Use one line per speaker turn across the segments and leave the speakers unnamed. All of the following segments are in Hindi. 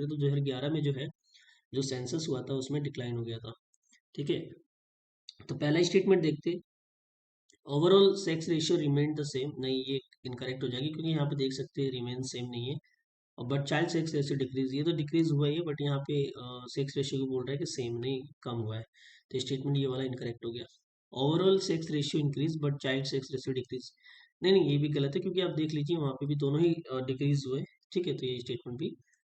तो 2011 में जो है जो सेंसस हुआ था उसमें डिक्लाइन हो गया था। ठीक है, तो पहला स्टेटमेंट देखते, overall sex ratio remain the same. नहीं, ये इनकरेक्ट हो जाएगी क्योंकि यहाँ पे देख सकते हैं रिमेन सेम नहीं है, और but child sex ratio decrease, ये तो डिक्रीज हुआ ही है, बट यहाँ पे सेक्स रेशियो को बोल रहा है कि सेम नहीं, कम हुआ है। तो स्टेटमेंट ये वाला इनकरेक्ट हो गया। Overall sex ratio increase but child sex ratio decrease, नहीं नहीं, ये भी गलत है क्योंकि आप देख लीजिए वहाँ पे भी दोनों ही डिक्रीज हुए। ठीक है, तो ये स्टेटमेंट भी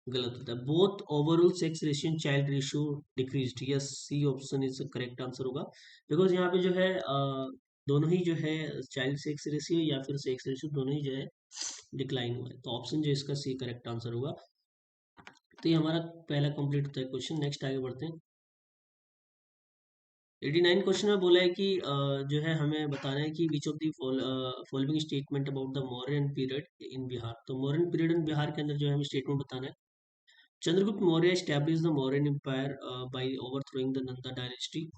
गलत होता है। Both overall sex ratio and child ratio decreased, yes, C option is correct answer होगा। बिकॉज यहाँ पे जो है दोनों ही जो है चाइल्ड सेक्स रेशियो या फिर सेक्स रेशियो दोनों ही जो है डिक्लाइन हुआ है, तो ऑप्शन जो इसका सी करेक्ट आंसर होगा। तो ये हमारा पहला कंप्लीट होता है क्वेश्चन। नेक्स्ट आगे बढ़ते हैं। 89 क्वेश्चन में बोला है कि जो है हमें बताना है कि which of the following statement about the Mauryan period in Bihar. तो मौर्यन पीरियड इन बिहार के अंदर जो है हमें स्टेटमेंट बताना है, Chandragupta Maurya established the Mauryan empire by overthrowing the Nanda dynasty.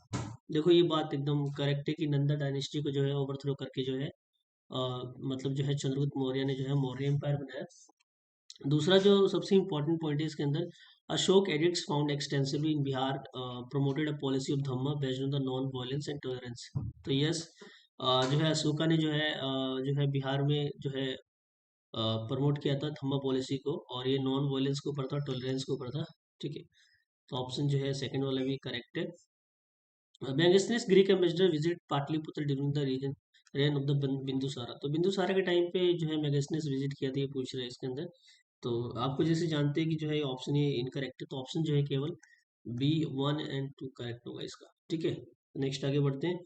देखो ये बात एकदम करेक्ट है कि नंदा डायनेस्टी को जो है ओवरथ्रो करके जो है मतलब जो है चंद्रगुप्त मौर्य ने जो है मौर्य एम्पायर बनाया। दूसरा जो सबसे इम्पोर्टेंट पॉइंट है इसके अंदर, Ashok addicts found extensively in Bihar promoted a policy of Dhamma based on the non violence and tolerance. तो यस, जो है अशोका ने जो है बिहार में जो है प्रमोट किया था धम्मा पॉलिसी को, और ये नॉन वायलेंस के ऊपर था, टॉलरेंस के ऊपर था। ठीक है, तो ऑप्शन जो है सेकंड वाला भी करेक्ट है। Megasthenes Greek ambassador visit Pataliputra during the reason reign of the Bindusara. तो बिंदुसारा के टाइम पे जो है मैगस्थनीज विजिट किया था, ये पूछ रहे हैं इसके अंदर। तो आपको जैसे जानते हैं कि जो है ऑप्शन ये इनकरेक्ट है, तो ऑप्शन जो है केवल बी 1 और 2 करेक्ट होगा इसका। ठीक है, नेक्स्ट आगे बढ़ते हैं।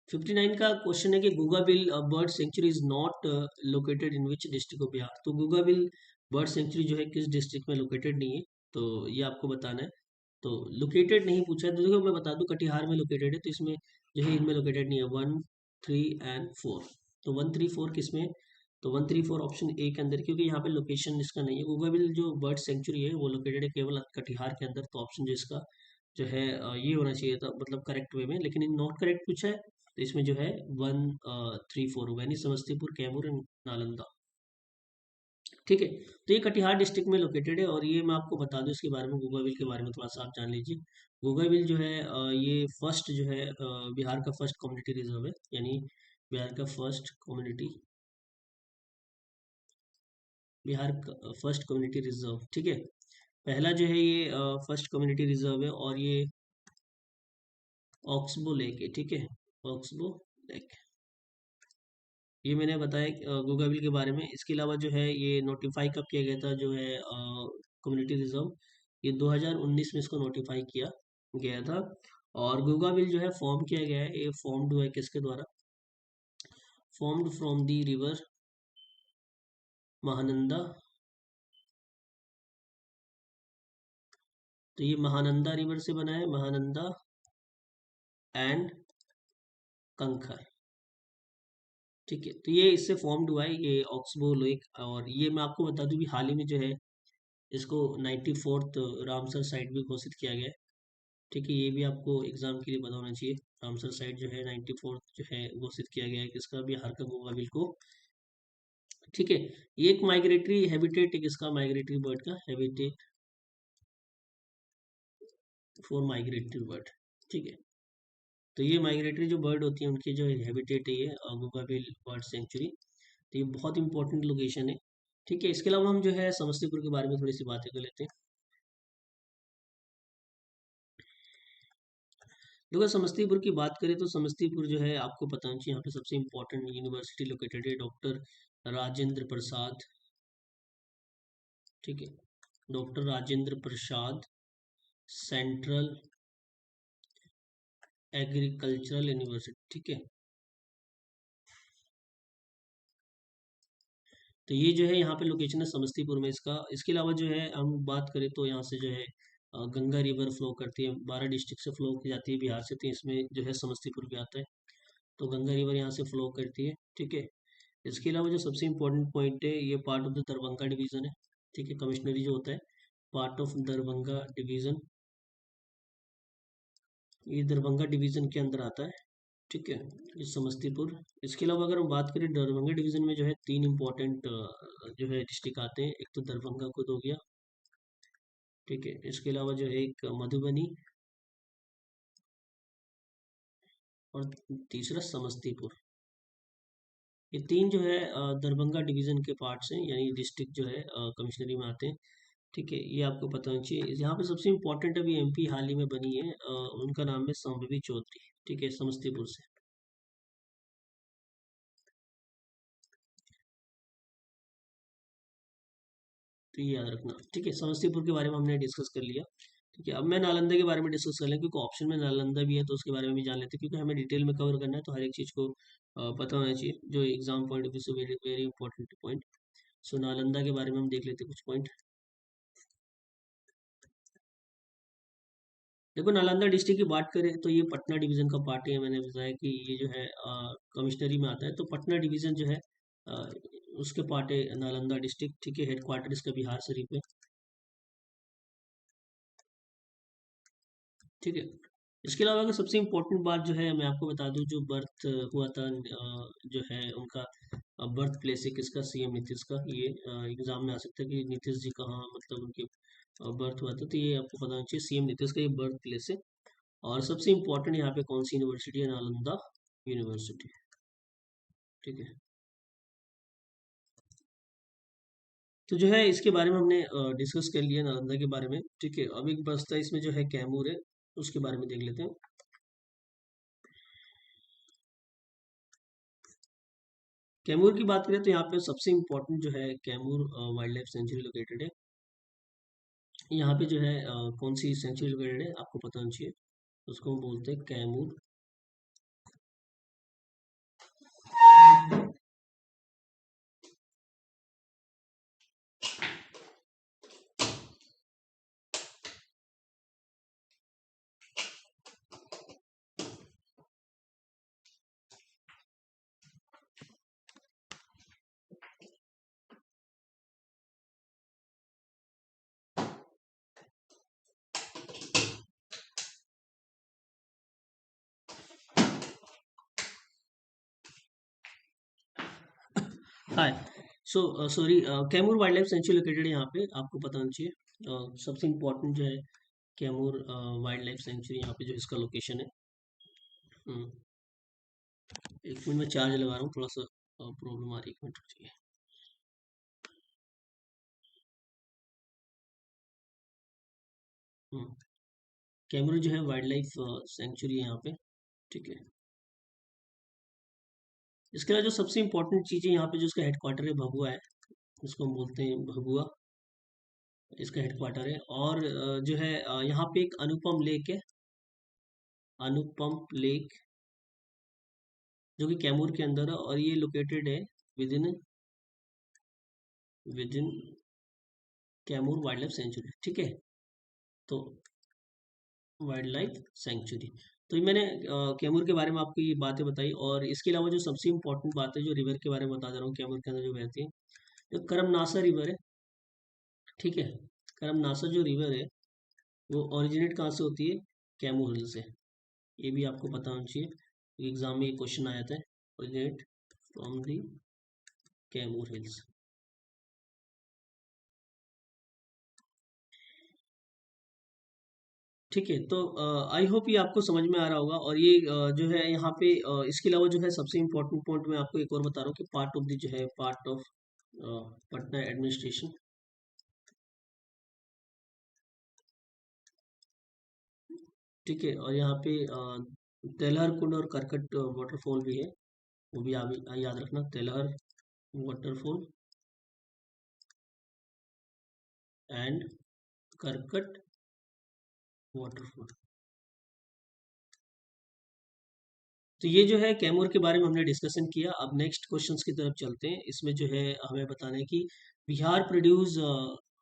59 का क्वेश्चन है कि Gogabil bird sanctuary is not located in which district of Bihar. तो गुगाबिल बर्ड सेंचुरी जो है किस डिस्ट्रिक्ट में लोकेटेड नहीं है, तो ये आपको बताना है। तो लोकेटेड नहीं पूछा है, तो देखो मैं बता दूं कटिहार में लोकेटेड है, तो इसमें जो है इनमें लोकेटेड नहीं है 1, 3 एंड 4। तो 1, 3, 4 किस में, तो 1, 3, 4 ऑप्शन ए के अंदर, क्योंकि यहाँ पे लोकेशन इसका नहीं है। गुगाबिल जो बर्ड सेंचुरी है वो लोकेटेड है केवल कटिहार के अंदर, तो ऑप्शन जो इसका जो है ये होना चाहिए था, मतलब करेक्ट वे में, लेकिन इन नॉट करेक्ट पूछा है। तो इसमें जो है 1, 3, 4 होगा, यानी समस्तीपुर, कैमूर एंड नालंदा। ठीक है, तो ये कटिहार डिस्ट्रिक्ट में लोकेटेड है, और ये मैं आपको बता दूं इसके बारे में, गूगाबिल के बारे में थोड़ा सा आप जान लीजिए। गूगाबिल जो है ये फर्स्ट जो है बिहार का फर्स्ट कम्युनिटी रिजर्व है, यानी बिहार का फर्स्ट कम्युनिटी, बिहार का फर्स्ट कम्युनिटी रिजर्व। ठीक है, पहला जो है ये फर्स्ट कम्युनिटी रिजर्व है, और ये ऑक्सबो लेक है। ठीक है, ऑक्सबो लेक, ये मैंने बताया गूगाबिल के बारे में। इसके अलावा जो है ये नोटिफाई कब किया गया था, जो है कम्युनिटी रिजर्व, ये 2019 में इसको नोटिफाई किया गया था। और गूगाबिल जो है फॉर्म किया गया है, ये फॉर्म्ड हुआ है किसके द्वारा, formed from the river Mahananda. तो ये महानंदा रिवर से बना है, महानंदा एंड कंखर। ठीक है, तो ये इससे फॉर्म्ड हुआ है ये ऑक्सबो लेक। और ये मैं आपको बता दूं कि हाल ही में जो है इसको 94th रामसर साइट भी घोषित किया गया है। ठीक है, ये भी आपको एग्जाम के लिए पता होना चाहिए। रामसर साइट जो है 94th जो है घोषित किया गया है किसका, बिहार का गूगाबिल को। ठीक है, ये एक माइग्रेटरी हैबिटेट है किसका, माइग्रेटरी बर्ड का हैबिटेट फॉर माइग्रेटरी बर्ड। ठीक है, तो ये माइग्रेटरी जो बर्ड होती है उनकी जो हैबिटेट है ये गूगाबिल बर्ड सेंचुरी। तो ये बहुत इंपॉर्टेंट लोकेशन है। ठीक है, इसके अलावा हम जो है समस्तीपुर के बारे में थोड़ी सी बातें कर लेते हैं। देखो समस्तीपुर की बात करें तो समस्तीपुर जो है आपको पता होना चाहिए, यहाँ पे सबसे इम्पोर्टेंट यूनिवर्सिटी लोकेटेड है, डॉक्टर राजेंद्र प्रसाद। ठीक है, doctor Rajendra Prasad central agricultural university. ठीक है, तो ये जो है यहाँ पे लोकेशन है समस्तीपुर में इसका। इसके अलावा जो है हम बात करें तो यहाँ से जो है गंगा रिवर फ्लो करती है, 12 डिस्ट्रिक्ट से फ्लो की जाती है बिहार से, तो इसमें जो है समस्तीपुर भी आता है। तो गंगा रिवर यहाँ से फ्लो करती है। ठीक है, इसके अलावा जो सबसे इम्पोर्टेंट पॉइंट है, ये part of the Darbhanga division है। ठीक है, कमिश्नरी जो होता है पार्ट ऑफ दरभंगा डिवीजन, ये दरभंगा डिवीजन के अंदर आता है। ठीक है, ये समस्तीपुर। इसके अलावा अगर हम बात करें दरभंगा डिवीजन में जो है तीन इम्पोर्टेंट जो है डिस्ट्रिक्ट आते हैं। एक तो दरभंगा खुद हो गया, ठीक है। इसके अलावा जो है एक मधुबनी, और तीसरा समस्तीपुर। ये तीन जो है दरभंगा डिवीजन के पार्ट्स हैं, यानी डिस्ट्रिक्ट जो है कमिश्नरी में आते हैं। ठीक है, ये आपको पता होना चाहिए। यहाँ पे सबसे इम्पोर्टेंट अभी एमपी हाल ही में बनी है, उनका नाम है संभवी चौधरी, ठीक है, समस्तीपुर से। तो ये याद रखना, ठीक है। समस्तीपुर के बारे में हमने डिस्कस कर लिया, ठीक है। अब मैं नालंदा के बारे में डिस्कस कर लें, क्योंकि ऑप्शन में नालंदा भी है तो उसके बारे में भी जान लेते हैं, क्योंकि हमें डिटेल में कवर करना है तो हर एक चीज़ को पता होना चाहिए, जो एग्जाम पॉइंट ऑफ व्यू से वेरी वेरी इंपॉर्टेंट पॉइंट। सो नालंदा के बारे में हम देख लेते हैं कुछ पॉइंट। देखो, नालंदा डिस्ट्रिक्ट की बात करें तो ये पटना डिवीजन का पार्ट है। मैंने बताया कि ये जो है कमिश्नरी में आता है, तो पटना डिवीजन जो है अ, उसके पार्ट है नालंदा डिस्ट्रिक्ट, ठीक है। हेडक्वार्टर इसका बिहार शरीफ है, ठीक है। इसके अलावा अगर सबसे इम्पोर्टेंट बात जो है मैं आपको बता दूं, जो बर्थ हुआ था जो है उनका बर्थ प्लेस है किसका, सीएम नीतीश का। ये एग्जाम में आ सकता है कि नीतीश जी कहाँ, मतलब उनके बर्थ हुआ था, तो ये आपको पता होना चाहिए, सीएम नीतीश का ये बर्थ प्लेस है। और सबसे इम्पोर्टेंट यहाँ पे कौन सी यूनिवर्सिटी है, नालंदा यूनिवर्सिटी, ठीक है। तो जो है इसके बारे में हमने डिस्कस कर लिया नालंदा के बारे में, ठीक है। अब एक बचता है इसमें जो है कैमूर है, उसके बारे में देख लेते हैं। कैमूर की बात करें तो यहाँ पे सबसे इम्पोर्टेंट जो है Kaimur wild life sanctuary located है। यहाँ पे जो है कौन सी सेंचुरी लोकेटेड है आपको पता होना चाहिए, उसको हम बोलते हैं Kaimur. Hi, so sorry, Kaimur wild life sanctuary located है यहाँ पे, आपको पता होना चाहिए। सबसे इम्पोर्टेंट जो है कैमूर वाइल्ड लाइफ सेंचुरी, यहाँ पे जो इसका लोकेशन है। हम्म, एक मिनट में चार्ज लगा रहा हूँ, थोड़ा सा प्रॉब्लम आ रही है, एक मिनट रुकिए। हम्म, कैमूर जो है वाइल्ड लाइफ सेंचुरी है यहाँ पे, ठीक है। इसके अलावा जो सबसे इम्पोर्टेंट चीज़ है यहाँ पे, जो इसका हेडक्वार्टर है भभुआ है, इसको हम बोलते हैं भभुआ, इसका हेडक्वार्टर है। और जो है यहाँ पे एक अनुपम लेक है, अनुपम लेक, जो कि कैमूर के अंदर है, और ये लोकेटेड है with in with in Kaimur wild life sanctuary, ठीक है। तो वाइल्ड लाइफ सेंचुरी, तो ये मैंने कैमूर के बारे में आपको ये बातें बताई। और इसके अलावा जो सबसे इम्पोर्टेंट बात है, जो रिवर के बारे में बता दे रहा हूँ कैमूर के अंदर जो बहती है, जो करमनासा रिवर है, ठीक है। करमनासा जो रिवर है वो ओरिजिनेट कहाँ से होती है, कैमूर हिल से। ये भी आपको पता होना चाहिए, एग्जाम में ये क्वेश्चन आया था, originate from the Kaimur hills. ठीक है, तो आई होप ये आपको समझ में आ रहा होगा। और ये जो है यहाँ पे इसके अलावा जो है सबसे इम्पोर्टेंट पॉइंट मैं आपको एक और बता रहा हूँ, कि पार्ट ऑफ द जो है पार्ट ऑफ पटना एडमिनिस्ट्रेशन, ठीक है। और यहाँ पे तेलहर कुंड और करकट वाटरफॉल भी है, वो भी आप याद रखना, तेलहर वाटरफॉल एंड करकट वाटरफॉल। तो ये जो है कैमूर के बारे में हमने डिस्कशन किया। अब नेक्स्ट क्वेश्चंस की तरफ चलते हैं। इसमें जो है हमें बताना है कि Bihar produce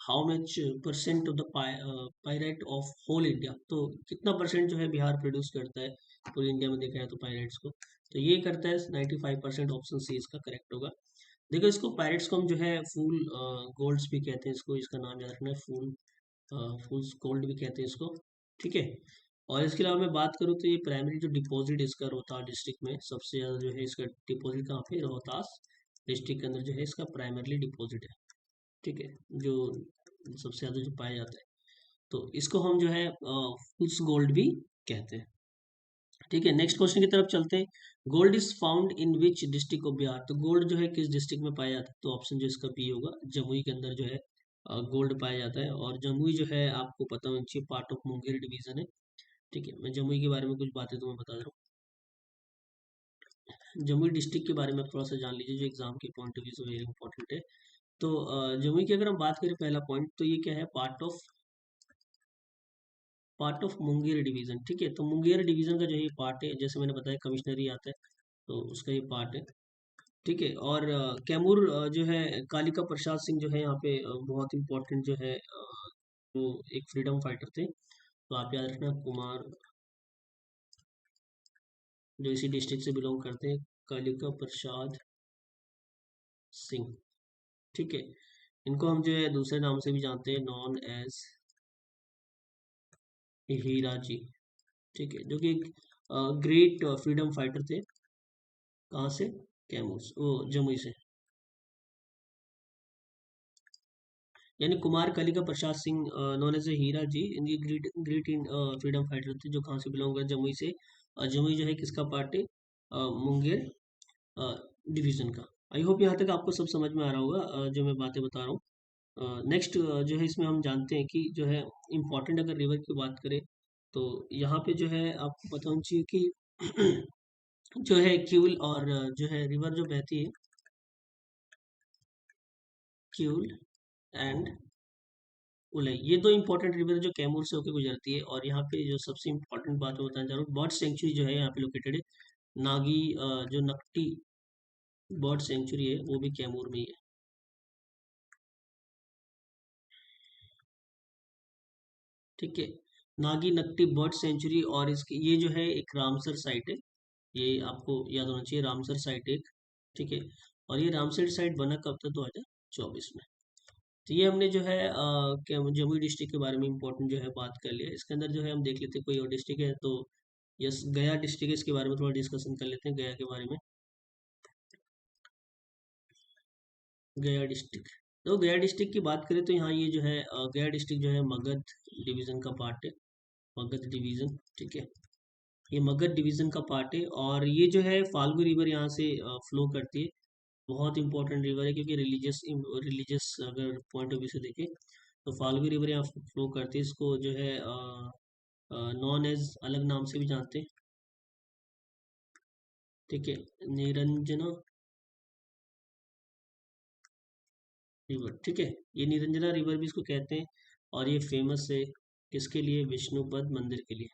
how much percent of the pyrite of whole India. तो कितना परसेंट जो है बिहार प्रोड्यूस करता है पूरे इंडिया में, देखा है तो पायराइट्स को। तो ये करता है 95%, ऑप्शन सी इसका करेक्ट होगा। देखो, इसको पायरेट्स को हम जो है फूल गोल्ड्स भी कहते हैं इसको, इसका नाम याद रखना है, फूल फूल्स गोल्ड भी कहते हैं इसको, ठीक है। और इसके अलावा मैं बात करूँ तो ये प्राइमरी जो डिपॉजिट इसका रोहतास डिस्ट्रिक्ट में सबसे ज़्यादा जो है इसका डिपॉजिट कहाँ पे, रोहतास डिस्ट्रिक्ट के अंदर जो है इसका प्राइमरली डिपॉजिट है। ठीक है, जो सबसे ज़्यादा जो पाया जाता है, तो इसको हम जो है फुल्स गोल्ड भी कहते हैं। ठीक है, नेक्स्ट क्वेश्चन की तरफ चलते हैं। Gold is found in which district of Bihar, तो गोल्ड जो है किस डिस्ट्रिक्ट में पाया जाता है, तो ऑप्शन जो इसका बी होगा, जमुई के अंदर जो है गोल्ड पाया जाता है। और जमुई जो है आपको पता होना चाहिए पार्ट ऑफ मुंगेर डिवीजन है। ठीक है, मैं जमुई के बारे में कुछ बातें तुम्हें बता रहा हूँ। जमुई डिस्ट्रिक्ट के बारे में आप थोड़ा सा जान लीजिए, जो एग्जाम के पॉइंट ऑफ व्यू से वेरी इंपॉर्टेंट है। तो जमुई की अगर हम बात करें, पहला पॉइंट तो ये क्या है, पार्ट ऑफ मुंगेर डिवीजन। ठीक है, तो मुंगेर डिवीजन का जो ये पार्ट है, जैसे मैंने बताया कमिश्नरी आता है, तो उसका ये पार्ट है। ठीक है, और कैमूर जो है कालिका प्रसाद सिंह जो है यहाँ पे बहुत इंपॉर्टेंट जो है, वो एक फ्रीडम फाइटर थे, तो आप याद रखना, कुमार, जो इसी डिस्ट्रिक्ट से बिलोंग करते हैं, कालिका प्रसाद सिंह। ठीक है, इनको हम जो है दूसरे नाम से भी जानते हैं, नॉन एज हीरा जी। ठीक है, जो कि एक ग्रेट फ्रीडम फाइटर थे, कहाँ से, कैमूर वो जमुई से। यानी Kumar Kalika Prasad Singh known as a हीरा जी, इनकी great great in freedom fighter थे, जो कहाँ से बिलोंग कर, जमुई से। जमुई जो है किसका पार्ट है, मुंगेर डिवीजन का। आई होप यहाँ तक आपको सब समझ में आ रहा होगा जो मैं बातें बता रहा हूँ। नेक्स्ट जो है इसमें हम जानते हैं कि जो है इम्पोर्टेंट अगर रिवर की बात करें, तो यहाँ पे जो है आपको पता होना चाहिए कि जो है क्यूल और जो है रिवर जो बहती है, क्यूल एंड उलय, ये दो इंपॉर्टेंट रिवर जो कैमूर से होकर गुजरती है। और यहाँ पे जो सबसे इंपॉर्टेंट बात मैं बताना चाह रहा हूँ, बर्ड सेंचुरी जो है यहाँ पे लोकेटेड है, नागी जो नकटी बर्ड सेंचुरी है, वो भी कैमूर में ही है। ठीक है, नागी नकटी बर्ड सेंचुरी, और इसकी ये जो है एक रामसर साइट है, ये आपको याद होना चाहिए, रामसर साइट एक। ठीक है, और ये रामसर साइट बना कब था, 2024 में। तो ये हमने जो है क्या जमुई डिस्ट्रिक्ट के बारे में इंपॉर्टेंट जो है बात कर लिया। इसके अंदर जो है हम देख लेते हैं कोई और डिस्ट्रिक्ट है, तो यस, गया डिस्ट्रिक्ट है, इसके बारे में थोड़ा डिस्कशन कर लेते हैं, गया के बारे में। गया डिस्ट्रिक्ट, तो गया डिस्ट्रिक्ट की बात करें तो यहाँ ये जो है गया डिस्ट्रिक्ट जो है मगध डिवीजन का पार्ट है, मगध डिवीजन। ठीक है, ये मगध डिवीजन का पार्ट है, और ये जो है फाल्गु रिवर यहाँ से फ्लो करती है। बहुत इंपॉर्टेंट रिवर है, क्योंकि रिलीजियस रिलीजियस अगर पॉइंट ऑफ व्यू से देखें, तो फाल्गु रिवर यहाँ फ्लो करती है। इसको जो है नॉन एज अलग नाम से भी जानते हैं। ठीक है, निरंजना रिवर। ठीक है, ये निरंजना रिवर भी इसको कहते हैं, और ये फेमस है किसके लिए, विष्णुपद मंदिर के लिए।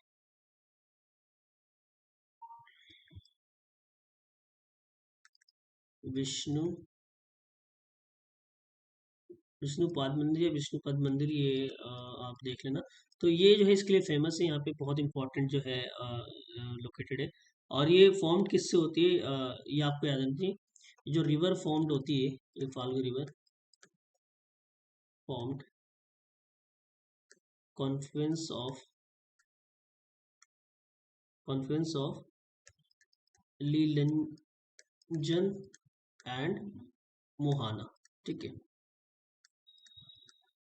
विष्णु विष्णुपाद मंदिर या विष्णुपद मंदिर, ये आप देख लेना। तो ये जो है इसके लिए फेमस है, यहाँ पे बहुत इंपॉर्टेंट जो है लोकेटेड है। और ये फॉर्म किससे होती है, ये आपको याद रखनी है, जो रिवर फॉर्म्ड होती है, ये Falgu river formed confluence of Lilajan and Mohana. ठीक है,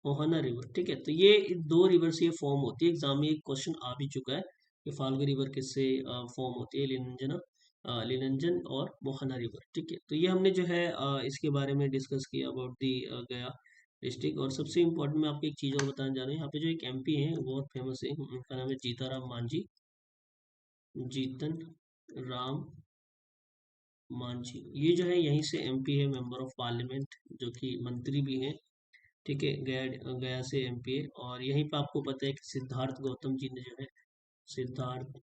मोहना रिवर। ठीक है, तो ये दो रिवर से ये फॉर्म होती है, एग्जाम में एक क्वेश्चन आ भी चुका है कि फाल्गु रिवर किससे फॉर्म होती है, लीलंजन और मोहना रिवर। ठीक है, तो ये हमने जो है इसके बारे में डिस्कस किया अबाउट दी गया डिस्ट्रिक्ट। और सबसे इम्पोर्टेंट मैं आपको एक चीज़ और बताना चाह रहा हूँ, यहाँ पे जो एक एमपी है वो बहुत फेमस है, उनका नाम है जीताराम मांझी, जीतन राम मांझी। ये जो है यहीं से एमपी है, मेंबर ऑफ पार्लियामेंट, जो कि मंत्री भी हैं। ठीक है, गया गया से एमपी है। और यहीं पे आपको पता है कि सिद्धार्थ गौतम जी ने जो है, सिद्धार्थ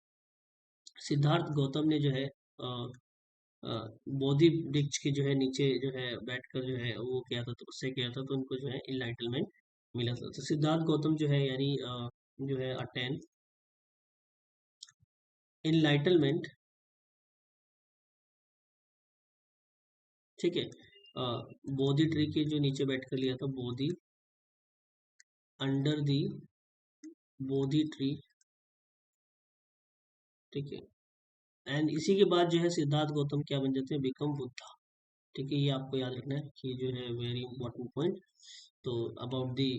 सिद्धार्थ गौतम ने जो है बोधि वृक्ष के जो है नीचे जो है बैठकर जो है वो किया था, तपस्या किया था, तो उनको जो है इनलाइटलमेंट मिला था। तो सिद्धार्थ गौतम जो है, यानी जो है अटेन इनलाइटलमेंट। ठीक है, बोधि ट्री के जो नीचे बैठकर लिया था, बोधि अंडर दी बोधि ट्री ठीक है। एंड इसी के बाद जो है सिद्धार्थ गौतम क्या बन जाते हैं, बिकम बुद्धा। ठीक है, ये आपको याद रखना है कि जो है वेरी इंपॉर्टेंट पॉइंट। तो अबाउट दी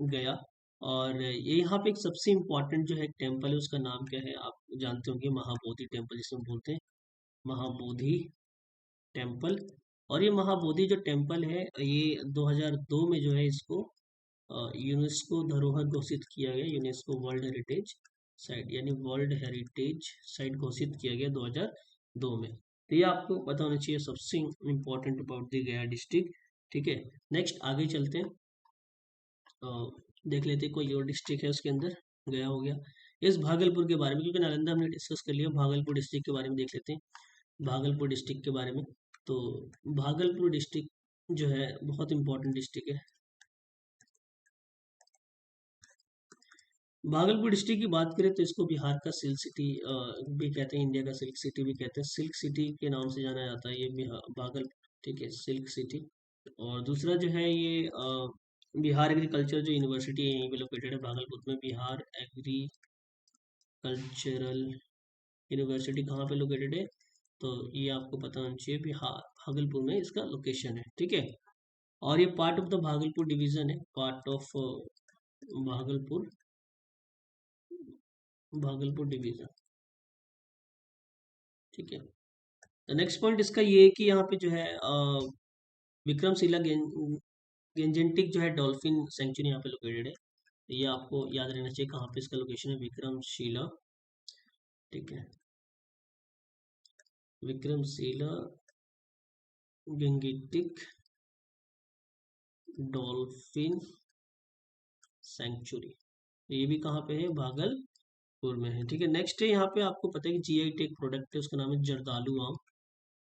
गया। और ये यहाँ पे एक सबसे इम्पोर्टेंट जो है टेम्पल है, उसका नाम क्या है आप जानते होंगे, महाबोधि टेम्पल जिसे हम बोलते हैं, महाबोधि टेम्पल। और ये महाबोधि जो टेम्पल है, ये 2002 में जो है इसको यूनेस्को धरोहर घोषित किया गया, यूनेस्को वर्ल्ड हेरिटेज साइट, यानी वर्ल्ड हेरिटेज साइट घोषित किया गया 2002 में। तो ये आपको पता होना चाहिए, सबसे इम्पोर्टेंट अबाउट द गया डिस्ट्रिक्ट। ठीक है, नेक्स्ट आगे चलते हैं। अ, देख लेते हैं कोई और डिस्ट्रिक्ट है उसके अंदर। गया हो गया। इस भागलपुर के बारे में, क्योंकि नालंदा हमने डिस्कस कर लिया, भागलपुर डिस्ट्रिक्ट के बारे में देख लेते हैं। भागलपुर डिस्ट्रिक्ट के बारे में। तो भागलपुर डिस्ट्रिक्ट जो है बहुत इंपॉर्टेंट डिस्ट्रिक्ट है। भागलपुर डिस्ट्रिक्ट की बात करें तो इसको बिहार का सिल्क सिटी भी कहते हैं, इंडिया का सिल्क सिटी भी कहते हैं, सिल्क सिटी के नाम से जाना जाता है ये भागलपुर। ठीक है, सिल्क सिटी। और दूसरा जो है ये बिहार एग्रीकल्चर जो यूनिवर्सिटी है यहीं पे लोकेटेड है भागलपुर में, बिहार एग्रीकल्चरल यूनिवर्सिटी कहाँ पे लोकेटेड है, तो ये आपको पता होना चाहिए, बिहार भागलपुर में इसका लोकेशन है। ठीक है, और ये part of the Bhagalpur division है, part of Bhagalpur, Bhagalpur division. ठीक है, तो नेक्स्ट पॉइंट इसका ये है कि यहाँ पे जो है विक्रमशिला गेंजेंटिक जो है डॉल्फिन सेंचुरी यहाँ पे लोकेटेड है। ये आपको याद रहना चाहिए कहाँ पे इसका लोकेशन है, विक्रमशिला। ठीक है, विक्रमशिला गेंजेंटिक डॉल्फिन सेंचुरी, ये भी कहाँ पे है, भागलपुर में है। ठीक है, नेक्स्ट है यहाँ पे आपको पता है कि जीआई टेक प्रोडक्ट है, उसका नाम है जर्दालू आम।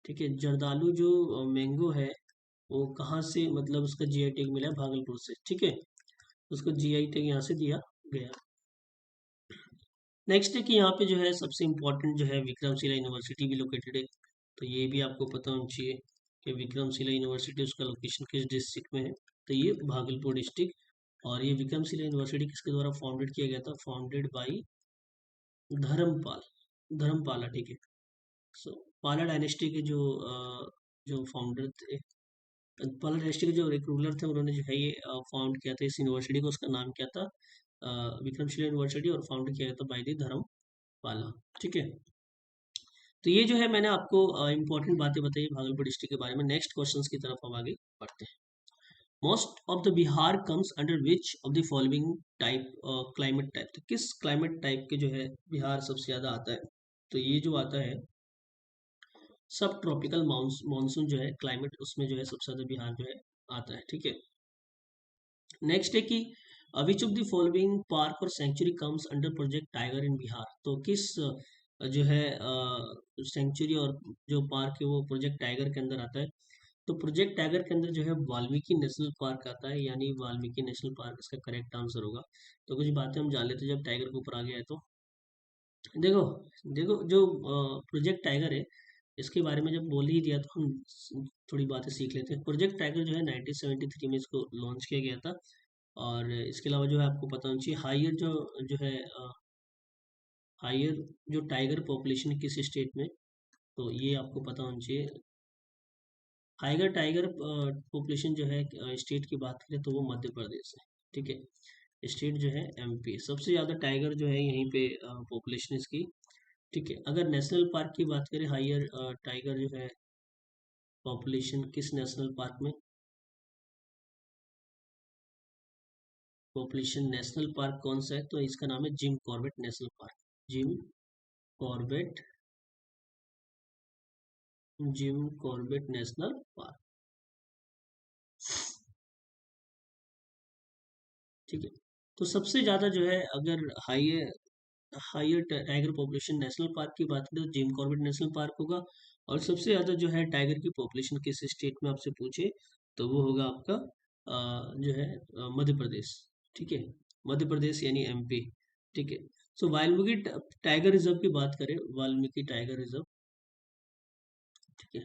ठीक है, जर्दालू जो मैंगो है वो कहाँ से, मतलब उसका जीआई टैग मिला है भागलपुर से। ठीक है, उसको जीआई टैग यहाँ से दिया गया। नेक्स्ट है कि यहाँ पे जो है सबसे इम्पोर्टेंट जो है विक्रमशिला यूनिवर्सिटी भी लोकेटेड है। तो ये भी आपको पता होना चाहिए कि विक्रमशिला यूनिवर्सिटी उसका लोकेशन किस डिस्ट्रिक्ट में है, तो ये भागलपुर डिस्ट्रिक्ट। और ये विक्रमशिला यूनिवर्सिटी किसके द्वारा फाउंडेड किया गया था, फाउंडेड बाई धर्मपाल, धर्मपाला। ठीक है, सो पाला डायनेस्टी के जो फाउंडर थे, पाला डायनेस्टी के जो एक रूलर थे, उन्होंने जो है ये फाउंड किया था इस यूनिवर्सिटी को, उसका नाम क्या था, विक्रमशिला यूनिवर्सिटी, और फाउंड किया गया था बाय द धर्मपाला। ठीक है, तो ये जो है मैंने आपको इंपॉर्टेंट बातें बताई भागलपुर डिस्ट्रिक्ट के बारे में। नेक्स्ट क्वेश्चंस की तरफ हम आगे बढ़ते हैं। Most of the Bihar comes under which of the following type, climate type, तो किस क्लाइमेट टाइप के जो है बिहार सबसे ज्यादा आता है, तो ये जो आता है सब ट्रॉपिकल मानसून जो है क्लाइमेट, उसमें जो है सबसे ज्यादा बिहार जो है आता है। ठीक है, नेक्स्ट है कि which of the following park और sanctuary comes under project tiger in Bihar, तो किस जो है सेंचुरी और जो पार्क है वो प्रोजेक्ट टाइगर के अंदर आता है, तो प्रोजेक्ट टाइगर के अंदर जो है वाल्मीकि नेशनल पार्क आता है, यानी वाल्मीकि नेशनल पार्क इसका करेक्ट आंसर होगा। तो कुछ बातें हम जान लेते हैं जब टाइगर के ऊपर आ गया है। तो देखो, देखो जो प्रोजेक्ट टाइगर है इसके बारे में जब बोल ही दिया तो हम थोड़ी बातें सीख लेते हैं। प्रोजेक्ट टाइगर जो है 1973 में इसको लॉन्च किया गया था। और इसके अलावा जो है आपको पता होना चाहिए हायर जो है हायर जो टाइगर पॉपुलेशन किस स्टेट में, तो ये आपको पता होना चाहिए। हाइगर टाइगर पॉपुलेशन जो है स्टेट की बात करें तो वो मध्य प्रदेश है। ठीक है, स्टेट जो है एमपी, सबसे ज़्यादा टाइगर जो है यहीं पे पॉपुलेशन इसकी। ठीक है, अगर नेशनल पार्क की बात करें, हायर टाइगर जो है पॉपुलेशन किस नेशनल पार्क में, पॉपुलेशन नेशनल पार्क कौन सा है, तो इसका नाम है Jim Corbett national park, Jim Corbett, Jim Corbett national park. ठीक है, तो सबसे ज़्यादा जो है अगर higher higher tiger population national park की बात करें तो जिम कॉर्बेट नेशनल पार्क होगा। और सबसे ज़्यादा जो है टाइगर की पॉपुलेशन किस स्टेट में आपसे पूछे तो वो होगा आपका जो है मध्य प्रदेश। ठीक है, मध्य प्रदेश यानी एमपी। ठीक है, सो वाल्मीकि टाइगर रिजर्व की बात करें, वाल्मीकि टाइगर रिजर्व। ठीक है,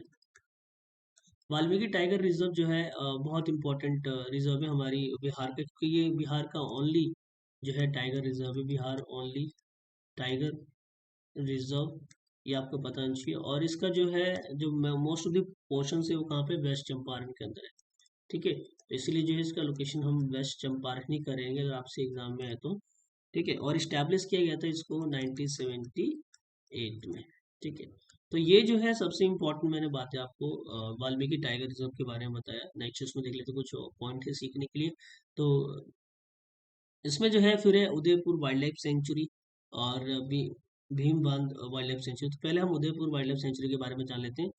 वाल्मीकि टाइगर रिजर्व जो है बहुत इंपॉर्टेंट रिजर्व है हमारी बिहार का, क्योंकि ये बिहार का ओनली जो है टाइगर रिजर्व है, बिहार ओनली टाइगर रिजर्व, ये आपको पता होना चाहिए। और इसका जो है, जो मोस्ट ऑफ द पोर्शन है वो कहाँ पे, वेस्ट चंपारण के अंदर है। ठीक है, तो इसीलिए जो है इसका लोकेशन हम वेस्ट चंपारण ही करेंगे अगर आपसे एग्जाम में है तो। ठीक है, और इस्टेब्लिश किया गया था इसको 1978 में। ठीक है, तो ये जो है सबसे इम्पोर्टेंट मैंने बातें आपको वाल्मीकि टाइगर रिजर्व के बारे में बताया। नेक्स्ट उसमें देख लेते हैं, कुछ पॉइंट है सीखने के लिए। तो इसमें जो है फिर है उदयपुर वाइल्ड लाइफ सेंचुरी और भीम बांध वाइल्ड लाइफ सेंचुरी। तो पहले हम उदयपुर वाइल्ड लाइफ सेंचुरी के बारे में जान लेते हैं।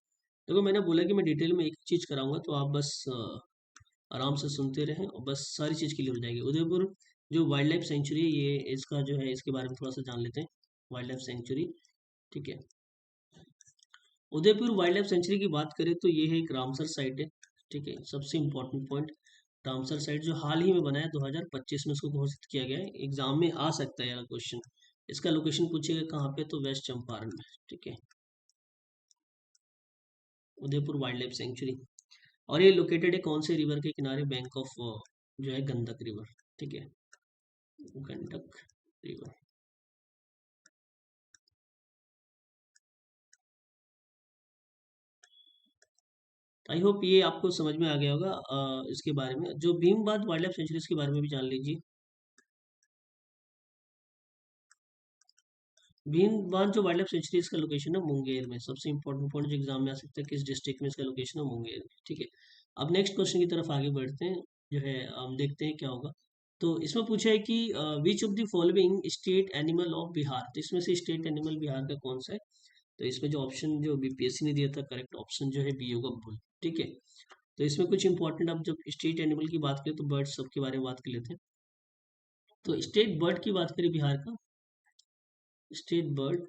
देखो मैंने बोला कि मैं डिटेल में एक चीज कराऊंगा, तो आप बस आराम से सुनते रहें और बस सारी चीज क्लियर हो जाएगी। उदयपुर जो वाइल्ड लाइफ सेंचुरी है, ये इसका जो है इसके बारे में थोड़ा सा जान लेते हैं। वाइल्ड लाइफ सेंचुरी, ठीक है, उदयपुर वाइल्ड लाइफ सेंचुरी की बात करें तो ये है एक रामसर साइट है। ठीक है, सबसे इम्पोर्टेंट पॉइंट, रामसर साइट जो हाल ही में बना है 2025 में इसको घोषित किया गया है। एग्जाम में आ सकता है यार क्वेश्चन, इसका लोकेशन पूछेगा कहाँ पे, तो वेस्ट चंपारण में। ठीक है, उदयपुर वाइल्ड लाइफ सेंचुरी, और ये लोकेटेड है कौन से रिवर के किनारे, बैंक ऑफ जो है गंडक रिवर। ठीक है, गंडक रिवर। आई होप ये आपको समझ में आ गया होगा। इसके बारे में जो भीमबाद वाइल्ड लाइफ सेंचुरी, इसके बारे में भी जान लीजिए। भीमबाद जो वाइल्ड लाइफ सेंचुरी, इसका लोकेशन है मुंगेर में। सबसे इंपॉर्टेंट पॉइंट जो एग्जाम में आ सकता है, किस डिस्ट्रिक्ट में इसका लोकेशन है, मुंगेर में। ठीक है, अब नेक्स्ट क्वेश्चन की तरफ आगे बढ़ते हैं, जो है हम देखते हैं क्या होगा। तो इसमें पूछा है कि which of the following state animal of Bihar, तो इसमें से स्टेट एनिमल बिहार का कौन सा है। तो इसमें जो ऑप्शन जो बीपीएससी ने दिया था, करेक्ट ऑप्शन जो है बी होगा, बुल। ठीक है, तो इसमें कुछ इंपॉर्टेंट, अब जब स्टेट एनिमल की बात करें तो बर्ड सब के बारे में बात कर लेते हैं। तो स्टेट बर्ड की बात करें बिहार का, स्टेट बर्ड,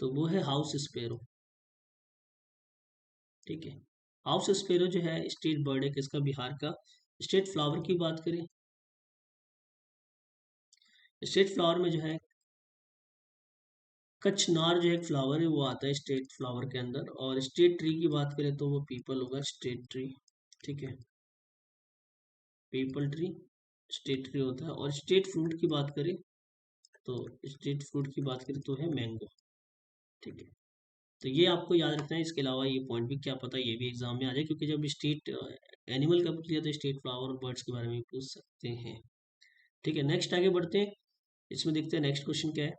तो वो है हाउस स्पेरो। ठीक है, हाउस स्पेरो जो है स्टेट बर्ड है किसका, बिहार का। स्टेट फ्लावर की बात करें, स्टेट फ्लावर में जो है कचनार जो है एक फ्लावर है वो आता है स्टेट फ्लावर के अंदर। और स्टेट ट्री की बात करें तो वो पीपल होगा, स्टेट ट्री। ठीक है, पीपल ट्री स्टेट ट्री होता है। और स्टेट फ्रूट की बात करें तो स्टेट फ्रूट की बात करें तो है मैंगो। ठीक है, तो ये आपको याद रखना है। इसके अलावा ये पॉइंट भी क्या पता ये भी एग्जाम में आ जाए, क्योंकि जब स्टेट एनिमल का पूछ लिया तो स्टेट फ्लावर और बर्ड्स के बारे में भी पूछ सकते हैं। ठीक है, नेक्स्ट आगे बढ़ते हैं। इसमें देखते हैं नेक्स्ट क्वेश्चन क्या है।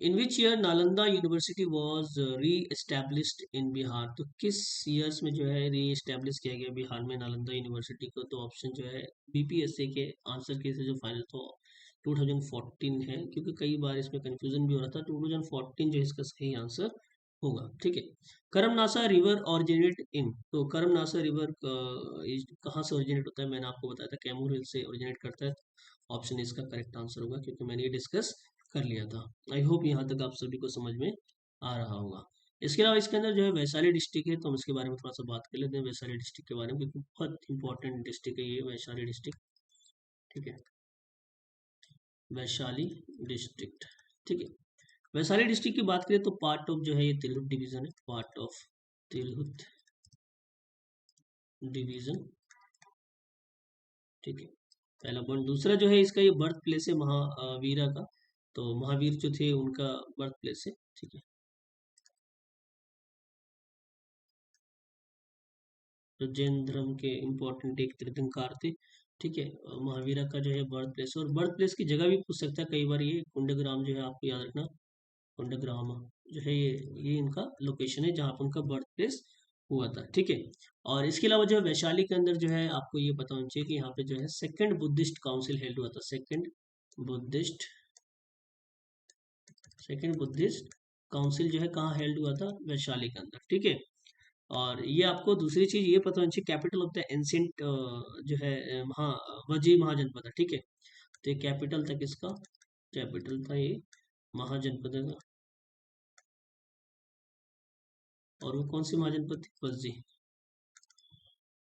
In which year Nalanda university was re established in Bihar, तो किस ईयर्स में जो है री एस्टेब्लिश किया गया बिहार में नालंदा यूनिवर्सिटी को। तो ऑप्शन जो है बीपीएससी के आंसर के से जो फाइनल तो 2014 है, क्योंकि कई बार इसमें कंफ्यूजन भी हो रहा था। 2014 जो है इसका सही आंसर होगा। ठीक है, करमनासा रिवर ओरिजिनेट इन, तो करमनासा रिवर कहाँ से ओरिजिनेट होता है, मैंने आपको बताया था कैमूर हिल से ओरिजिनेट करता है। ऑप्शन इसका करेक्ट आंसर होगा, क्योंकि मैंने ये डिस्कस कर लिया था। आई होप यहाँ तक आप सभी को समझ में आ रहा होगा। इसके अलावा इसके अंदर जो है वैशाली डिस्ट्रिक्ट है, तो हम इसके बारे में थोड़ा सा बात कर लेते हैं, वैशाली डिस्ट्रिक्ट के बारे में, क्योंकि बहुत इंपॉर्टेंट डिस्ट्रिक्ट है ये वैशाली डिस्ट्रिक्ट। ठीक है, वैशाली डिस्ट्रिक्ट। ठीक है, वैशाली डिस्ट्रिक्ट की बात करें तो पार्ट ऑफ जो है ये तिरहुत डिवीजन है, पार्ट ऑफ तिरहुत डिवीजन। ठीक है, पहला पॉइंट। दूसरा जो है इसका ये बर्थ प्लेस है महावीरा का, तो महावीर जो थे उनका बर्थ प्लेस है। ठीक है, जो जैन धर्म के इम्पोर्टेंट एक तीर्थंकर थे। ठीक है, महावीरा का जो है बर्थ प्लेस, और बर्थ प्लेस की जगह भी पूछ सकता है कई बार, ये कुंडग्राम जो है आपको याद रखना। कुंडग्राम जो है ये इनका लोकेशन है जहाँ पर उनका बर्थ प्लेस हुआ था। ठीक है, और इसके अलावा जो है वैशाली के अंदर जो है आपको ये पता होना चाहिए कि यहाँ पे जो है सेकंड बुद्धिस्ट काउंसिल हेल्ड हुआ था। बुद्धिस्ट सेकंड बुद्धिस्ट काउंसिल जो है कहाँ हेल्ड हुआ था, वैशाली के अंदर। ठीक है, और ये आपको दूसरी चीज ये पता होनी चाहिए, कैपिटल ऑफ द एंशिएंट जो है वजी महाजनपद है। ठीक है, तो ये कैपिटल था किसका, कैपिटल था ये महाजनपद का। और वो कौन सी महाजनपद थी, वजी।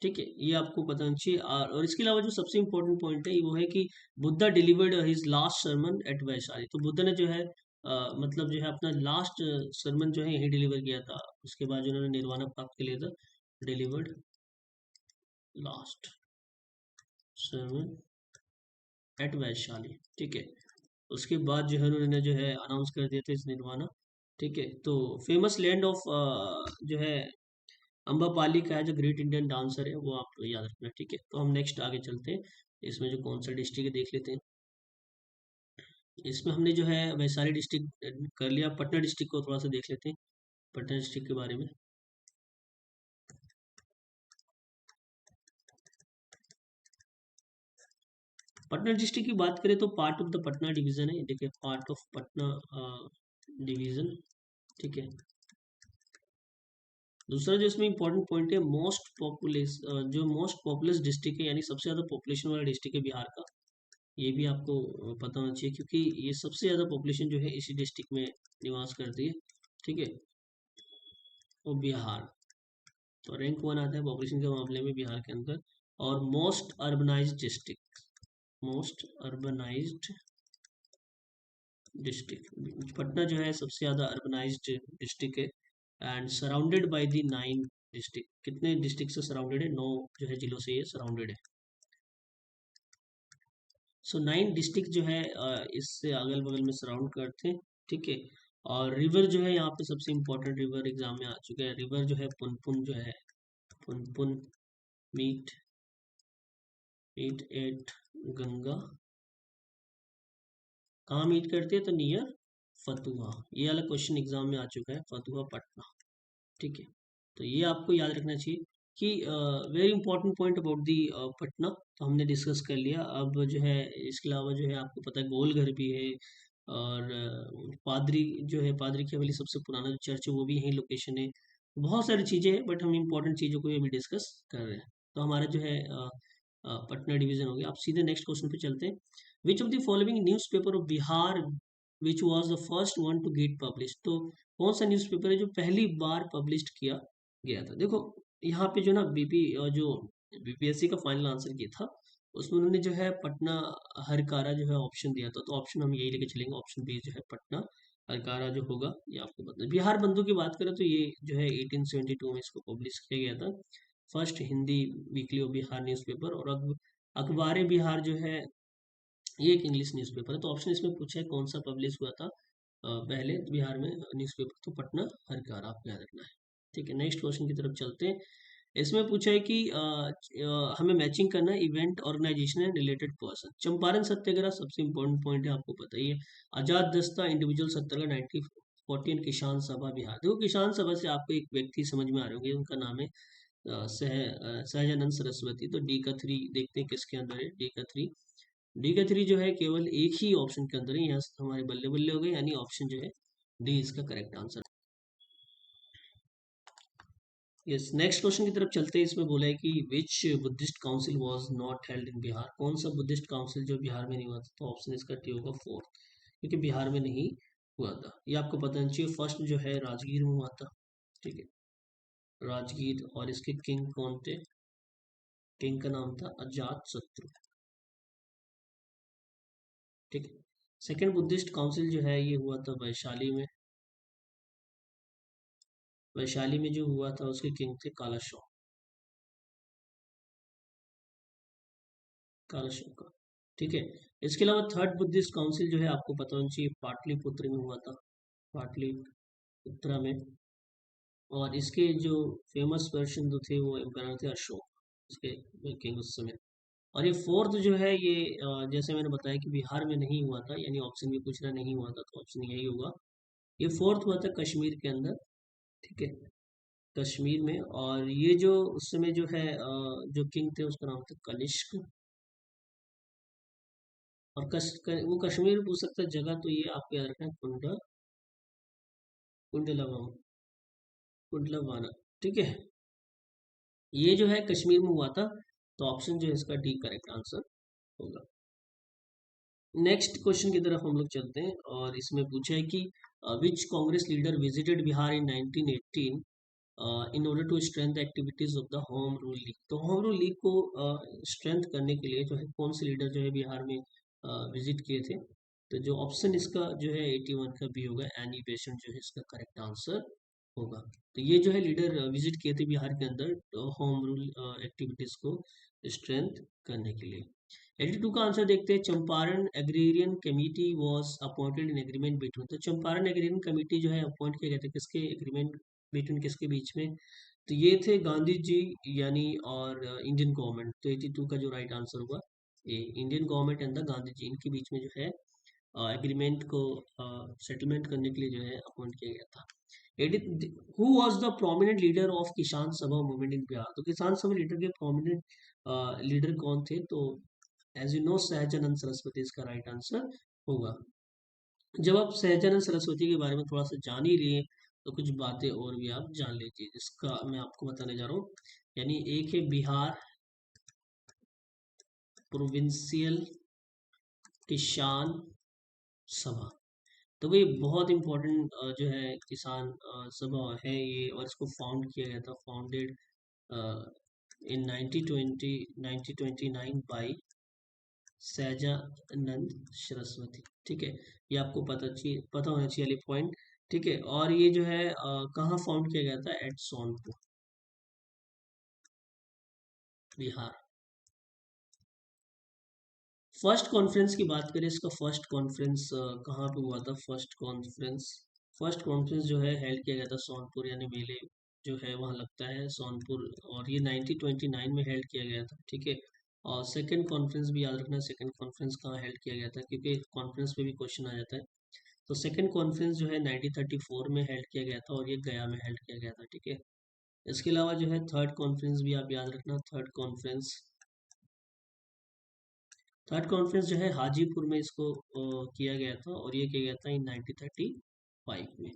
ठीक है, ये आपको पता होना चाहिए। और इसके अलावा जो सबसे इंपॉर्टेंट पॉइंट है वो है कि Buddha delivered his last sermon at Vaishali, तो बुद्धा ने जो है मतलब जो है अपना लास्ट सरमन जो है यही डिलीवर किया था। उसके बाद जो उन्होंने निर्वाणा प्राप्त कर लिया था, delivered last sermon at Vaishali. ठीक है, उसके बाद जो है उन्होंने जो है अनाउंस कर दिया था इस निर्वाणा। ठीक है, तो फेमस लैंड ऑफ जो है अम्बापाली का है जो ग्रेट इंडियन डांसर है, वो आप याद रखना। ठीक है, तो हम नेक्स्ट आगे चलते हैं। इसमें जो कौन सा डिस्ट्रिक्ट है देख लेते हैं। इसमें हमने जो है वैशाली डिस्ट्रिक्ट कर लिया, पटना डिस्ट्रिक्ट को थोड़ा सा देख लेते हैं, पटना डिस्ट्रिक्ट के बारे में। पटना डिस्ट्रिक्ट की बात करें तो part of the Patna division है, देखिए पार्ट ऑफ पटना डिवीजन। ठीक है, दूसरा जो इसमें इंपॉर्टेंट पॉइंट है, मोस्ट पॉपुलेस जो मोस्ट पॉपुलस डिस्ट्रिक्ट है, यानी सबसे ज़्यादा पॉपुलेशन वाला डिस्ट्रिक्ट है बिहार का। ये भी आपको पता होना चाहिए, क्योंकि ये सबसे ज़्यादा पॉपुलेशन जो है इसी डिस्ट्रिक्ट में निवास करती है। ठीक है, वो बिहार, तो रैंक 1 आता है पॉपुलेशन के मामले में बिहार के अंदर। और most urbanised district, most urbanised district Patna जो है सबसे ज़्यादा अर्बनाइज्ड डिस्ट्रिक्ट है। And surrounded by the 9 district, कितने डिस्ट्रिक्ट से सराउंडेड है? 9 जो है जिलों से ये सराउंडेड है। सो 9 डिस्ट्रिक्ट जो है इससे अगल बगल में सराउंड करते हैं। ठीक है, और रिवर जो है यहाँ पे सबसे इम्पोर्टेंट रिवर एग्जाम में आ चुका है, रिवर जो है पुनपुन जो है, Punpun meet meet at Ganga, कहाँ मीट करती है? तो नियर फतुहा। ये वाला क्वेश्चन एग्जाम में आ चुका है, फतुहा पटना। ठीक है, तो ये आपको याद रखना चाहिए कि very important point about the Patna तो हमने डिस्कस कर लिया। अब जो है इसके अलावा जो है आपको पता है गोल घर भी है, और पादरी जो है, पादरी की हवेली सबसे पुराना जो चर्च है वो भी यही लोकेशन है। बहुत सारी चीज़ें हैं, बट हम इंपॉर्टेंट चीज़ों को अभी डिस्कस कर रहे हैं। तो हमारा जो है पटना डिवीजन हो गया। आप सीधे नेक्स्ट क्वेश्चन पे चलते हैं। Which of the following newspaper of Bihar which was the first one to get publish, तो कौन सा न्यूज़पेपर है जो पहली बार पब्लिश किया गया था? देखो यहाँ पे जो ना जो बीपीएससी का फाइनल आंसर किया था, उसमें उन्होंने जो है पटना हरकारा जो है ऑप्शन दिया था, तो ऑप्शन हम यही लेके चलेंगे, ऑप्शन बी जो है पटना हरकारा जो होगा ये आपको पता है। बिहार बंधु की बात करें तो ये जो है 1872 में इसको पब्लिश किया गया था, first Hindi weekly off Bihar newspaper. और अखबार बिहार जो है ये एक इंग्लिश न्यूज़पेपर है। तो ऑप्शन इसमें पूछा है कौन सा पब्लिश हुआ था पहले बिहार में न्यूज़पेपर, तो पटना हरकारा आपको याद रखना है। ठीक है, नेक्स्ट क्वेश्चन की तरफ चलते हैं। इसमें पूछा है कि हमें मैचिंग करना है event, organization and related person. Champaran Satyagraha सबसे इंपॉर्टेंट पॉइंट है, आपको पता ही है। आजाद दस्ता इंडिविजुअल सत्याग्रह 1914, किसान सभा बिहार। देखो किसान सभा से आपको एक व्यक्ति समझ में आ रहे होंगे, उनका नाम है सहजानंद सरस्वती। तो डी का 3 देखते हैं किसके अंदर है, डी का 3। डी का 3 जो है केवल एक ही ऑप्शन के अंदर है, यहाँ से हमारे बल्ले बल्ले हो गए, यानी ऑप्शन जो है डी इसका correct answer. Yes, next question की तरफ चलते हैं। इसमें बोला है कि which Buddhist council was not held in Bihar, कौन सा बुद्धिस्ट काउंसिल जो बिहार में नहीं हुआ था? तो ऑप्शन इसका टी होगा 4, क्योंकि बिहार में नहीं हुआ था। ये आपको पता होना चाहिए। फर्स्ट जो है राजगीर में हुआ था। ठीक है, राजगीर, और इसके किंग कौन थे? किंग का नाम था अजात शत्रु। ठीक है, सेकेंड बुद्धिस्ट काउंसिल जो है ये हुआ था वैशाली में। वैशाली में जो हुआ था उसके किंग थे कालाशोक, कालाशोक का। ठीक है, इसके अलावा थर्ड बुद्धिस्ट काउंसिल जो है आपको पता होना चाहिए पाटलिपुत्र में हुआ था, पाटलिपुत्रा में। और इसके जो फेमस पर्सन जो थे वो एम्पायर थे अशोक, इसके किंग उस समय। और ये फोर्थ जो है ये जैसे मैंने बताया कि बिहार में नहीं हुआ था, यानी ऑप्शन भी पूछ रहा नहीं हुआ था, तो ऑप्शन यही होगा। ये फोर्थ हुआ था कश्मीर के अंदर। ठीक है, कश्मीर में। और ये जो उस समय जो है जो किंग थे उसका नाम था कनिष्क। और वो कश्मीर पूछ सकता है जगह, तो ये आपको याद रखना है कुंडलवाना, कुंडलवाना। ठीक है, ये जो है कश्मीर में हुआ था, तो ऑप्शन जो है इसका डी करेक्ट आंसर होगा। नेक्स्ट क्वेश्चन की तरफ हम लोग चलते हैं, और इसमें पूछा है कि which Congress leader visited Bihar in 1918 in order to strength the activities of the home rule league. तो होम रूल लीग को स्ट्रेंथ करने के लिए जो है कौन से लीडर जो है बिहार में विजिट किए थे? तो जो ऑप्शन इसका जो है 81 का भी होगा, एनी बेसेंट जो है इसका करेक्ट आंसर होगा। तो ये जो है लीडर विजिट किए थे बिहार के अंदर होम रूल एक्टिविटीज को स्ट्रेंथ करने के लिए। 82 का आंसर देखते हैं। Champaran agrarian committee was appointed in agreement between. तो चंपारण एग्रेरियन कमेटी जो है अपॉइंट किया गया था किसके एग्रीमेंट बिटवीन, किसके बीच में? तो ये थे गांधी जी यानी और इंडियन गवर्नमेंट। तो 82 का जो राइट आंसर होगा ये Indian government and the Gandhi ji, इनके बीच में जो है एग्रीमेंट को सेटलमेंट करने के लिए जो है अपॉइंट किया गया था। Who was the prominent leader of किसान सभा मूवमेंट इन बिहार? तो किसान सभा लीडर के प्रोमिनेंट लीडर कौन थे? तो as you know Sahajanand Saraswati इसका राइट आंसर होगा। जब आप सहजानंद सरस्वती के बारे में थोड़ा सा जान ही लिए तो कुछ बातें और भी आप जान लीजिए, जिसका मैं आपको बताने जा रहा हूँ। यानी एक है बिहार प्रोविंशियल किसान सभा। तो ये बहुत इम्पोर्टेंट जो है किसान सभा है ये, और इसको फाउंड किया गया था, founded in 1929 by Sahajanand Saraswati. ठीक है, ये आपको पता होना चाहिए वाली पॉइंट। ठीक है, और ये जो है कहाँ फाउंड किया गया था? At Sonpur, Bihar. First conference की बात करें, इसका फर्स्ट कॉन्फ्रेंस कहाँ पे हुआ था? फर्स्ट कॉन्फ्रेंस जो है हेल्ड किया गया था सोनपुर, यानी मेले जो है वहाँ लगता है सोनपुर, और ये 1929 में हेल्ड किया गया था। ठीक है, और सेकंड कॉन्फ्रेंस भी याद रखना, सेकंड कॉन्फ्रेंस कहाँ हेल्ड किया गया था, क्योंकि कॉन्फ्रेंस पे भी क्वेश्चन आ जाता है। तो सेकंड कॉन्फ्रेंस जो है 1934 में हेल्ड किया गया था, और ये गया में हेल्ड किया गया था। ठीक है, इसके अलावा जो है थर्ड कॉन्फ्रेंस भी आप याद रखना। थर्ड कॉन्फ्रेंस जो है हाजीपुर में इसको किया गया था, और ये किया गया था इन 1935 में।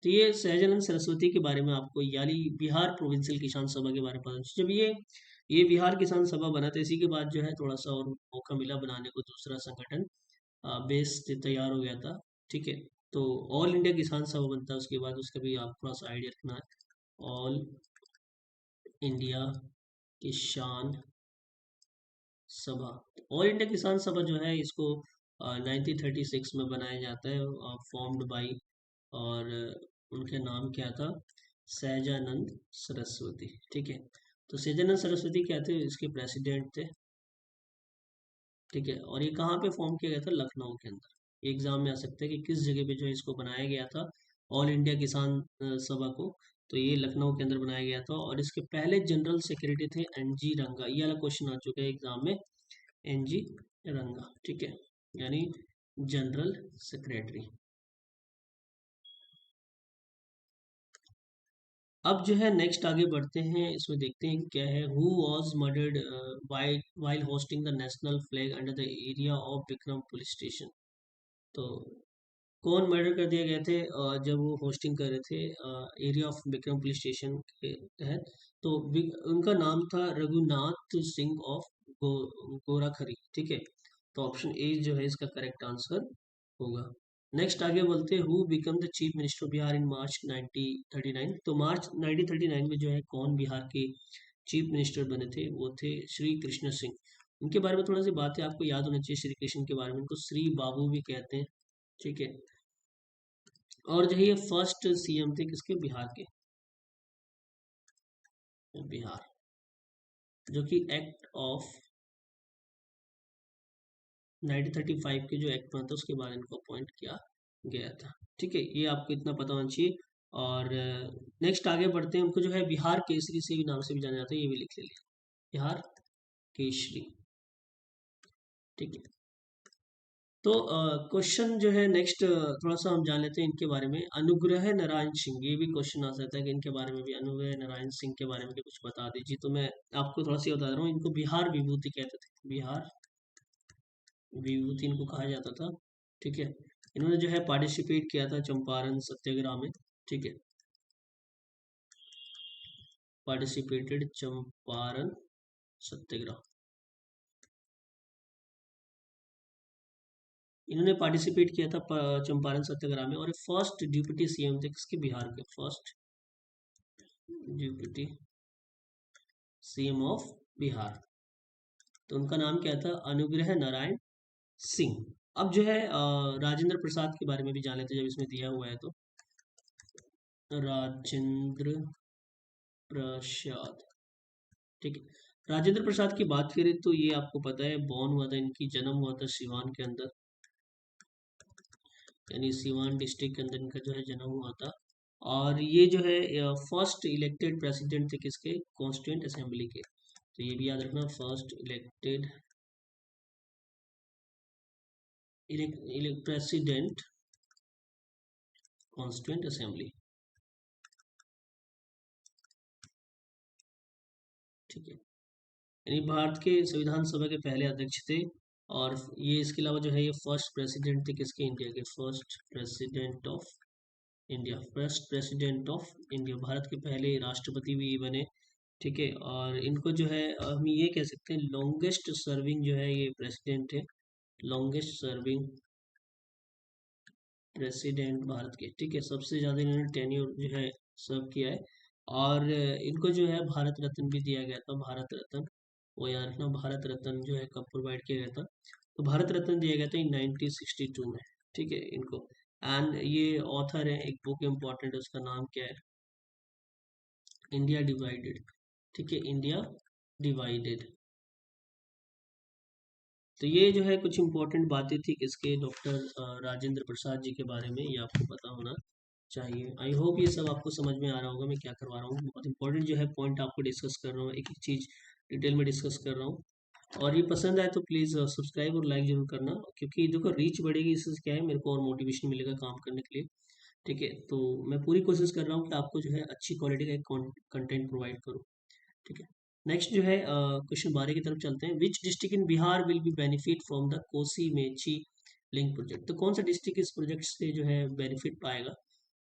तो ये सहजानंद सरस्वती के बारे में आपको, यानी बिहार प्रोविंशियल किसान सभा के बारे में पता चला। जब ये बिहार किसान सभा बना था, इसी के बाद जो है थोड़ा सा और मौका मिला बनाने को, दूसरा संगठन बेस तैयार हो गया था। ठीक है, तो ऑल इंडिया किसान सभा बनता है उसके बाद, उसका भी आप थोड़ा सा आइडिया रखना है। ऑल इंडिया किसान सभा। ऑल इंडिया किसान सभा जो है इसको 1936 में बनाया जाता है, फॉर्म्ड बाई, और उनके नाम क्या था? सहजानंद सरस्वती। ठीक है, तो सहजानंद सरस्वती क्या थे? इसके प्रेसिडेंट थे। ठीक है, और ये कहाँ पे फॉर्म किया गया था? लखनऊ के अंदर। एग्जाम में आ सकता है कि किस जगह पे जो है इसको बनाया गया था ऑल इंडिया किसान सभा को। तो ये लखनऊ के अंदर बनाया गया था, और इसके पहले जनरल सेक्रेटरी थे NG रंगा। ये वाला क्वेश्चन आ चुका है एग्जाम में, NG रंगा। ठीक है, यानी जनरल सेक्रेटरी। अब जो है नेक्स्ट आगे बढ़ते हैं, इसमें देखते हैं कि क्या है। Who was murdered while hosting the national flag under the area of Vikram police station? तो कौन मर्डर कर दिए गए थे जब वो होस्टिंग कर रहे थे area of Vikram police station के तहत? तो उनका नाम था रघुनाथ सिंह ऑफ गोराखरी। ठीक है, तो ऑप्शन ए जो है इसका करेक्ट आंसर होगा। नेक्स्ट आगे बोलते हैं, who become the chief minister of Bihar in March 1939? तो मार्च 1939 में जो है कौन बिहार के चीफ मिनिस्टर बने थे? वो थे श्री कृष्ण सिंह। उनके बारे में थोड़ा सी बातें आपको याद होनी चाहिए। श्री कृष्ण के बारे में इनको श्री बाबू भी कहते हैं। ठीक है, और जो है ये फर्स्ट CM थे किसके? बिहार के। बिहार, जो कि एक्ट ऑफ 1935 के जो एक्ट बना था उसके बाद इनको अपॉइंट किया गया था। ठीक है, ये आपको इतना पता होना चाहिए। और नेक्स्ट आगे बढ़ते हैं। उनको जो है बिहार केसरी से भी नाम से भी जाना जाता है, ये भी लिख ले। बिहार केसरी। ठीक है, तो क्वेश्चन जो है नेक्स्ट थोड़ा सा हम जान लेते हैं इनके बारे में। अनुग्रह नारायण सिंह, ये भी क्वेश्चन आ सकता है कि इनके बारे में भी, अनुग्रह नारायण सिंह के बारे में भी कुछ बता दीजिए। तो मैं आपको थोड़ा सा बता रहा हूँ, इनको बिहार विभूति कहते थे। बिहार विभूति इनको कहा जाता था। ठीक है, इन्होंने जो है पार्टिसिपेट किया था चंपारण सत्याग्रह में। ठीक है, पार्टिसिपेटेड चंपारण सत्याग्रह। इन्होंने पार्टिसिपेट किया था चंपारण सत्याग्रह में, और फर्स्ट डिप्टी CM थे किसके? बिहार के first deputy CM of Bihar. तो उनका नाम क्या था? अनुग्रह नारायण सिंह। अब जो है राजेंद्र प्रसाद के बारे में भी जान लेते हैं, जब इसमें दिया हुआ है तो। राजेंद्र प्रसाद। ठीक है, राजेंद्र प्रसाद की बात करें तो ये आपको पता है बॉर्न हुआ था, इनकी जन्म हुआ था सिवान के अंदर, यानी सिवान डिस्ट्रिक्ट के अंदर इनका जो है जन्म हुआ था। और ये जो है फर्स्ट इलेक्टेड प्रेसिडेंट थे किसके, कॉन्स्टिट्यूंट असेंबली के। तो ये भी याद रखना, first elected president constituent assembly. ठीक है, यानी भारत के संविधान सभा के पहले अध्यक्ष थे। और ये इसके अलावा जो है ये फर्स्ट प्रेसिडेंट थे किसके, इंडिया के, first president of India, first president of India, Bharat के पहले राष्ट्रपति भी बने। ठीक है, और इनको जो है हम ये कह सकते हैं लॉन्गेस्ट सर्विंग जो है ये प्रेसिडेंट है, लॉन्गेस्ट सर्विंग प्रेसिडेंट भारत के। ठीक है, सबसे ज़्यादा इन्होंने टेन्योर जो है सर्व किया है। और इनको जो है भारत रत्न भी दिया गया था, भारत रत्न, वो याद रखना, भारत रत्न जो है कब प्रोवाइड किया गया था, तो भारत रत्न दिया गया था इन 1962 में। ठीक है इनको। एंड ये ऑथर है, एक बुक इम्पॉर्टेंट है, उसका नाम क्या है, इंडिया डिवाइडेड। ठीक है, इंडिया डिवाइडेड। तो ये जो है कुछ इंपॉर्टेंट बातें थी किसके, डॉक्टर राजेंद्र प्रसाद जी के बारे में, ये आपको पता होना चाहिए। आई होप ये सब आपको समझ में आ रहा होगा मैं क्या करवा रहा हूँ, बहुत इंपॉर्टेंट जो है पॉइंट आपको डिस्कस कर रहा हूँ, एक एक चीज़ डिटेल में डिस्कस कर रहा हूँ। और ये पसंद आए तो प्लीज़ सब्सक्राइब और लाइक जरूर करना, क्योंकि देखो रीच बढ़ेगी, इससे क्या है मेरे को और मोटिवेशन मिलेगा काम करने के लिए। ठीक है, तो मैं पूरी कोशिश कर रहा हूँ कि आपको जो है अच्छी क्वालिटी का एक कंटेंट प्रोवाइड करूँ। ठीक है, नेक्स्ट जो है क्वेश्चन 12 की तरफ चलते हैं। Which district in Bihar will be benefit from the Kosi Mechi link project. तो कौन सा डिस्ट्रिक्ट इस प्रोजेक्ट से जो है बेनिफिट पाएगा,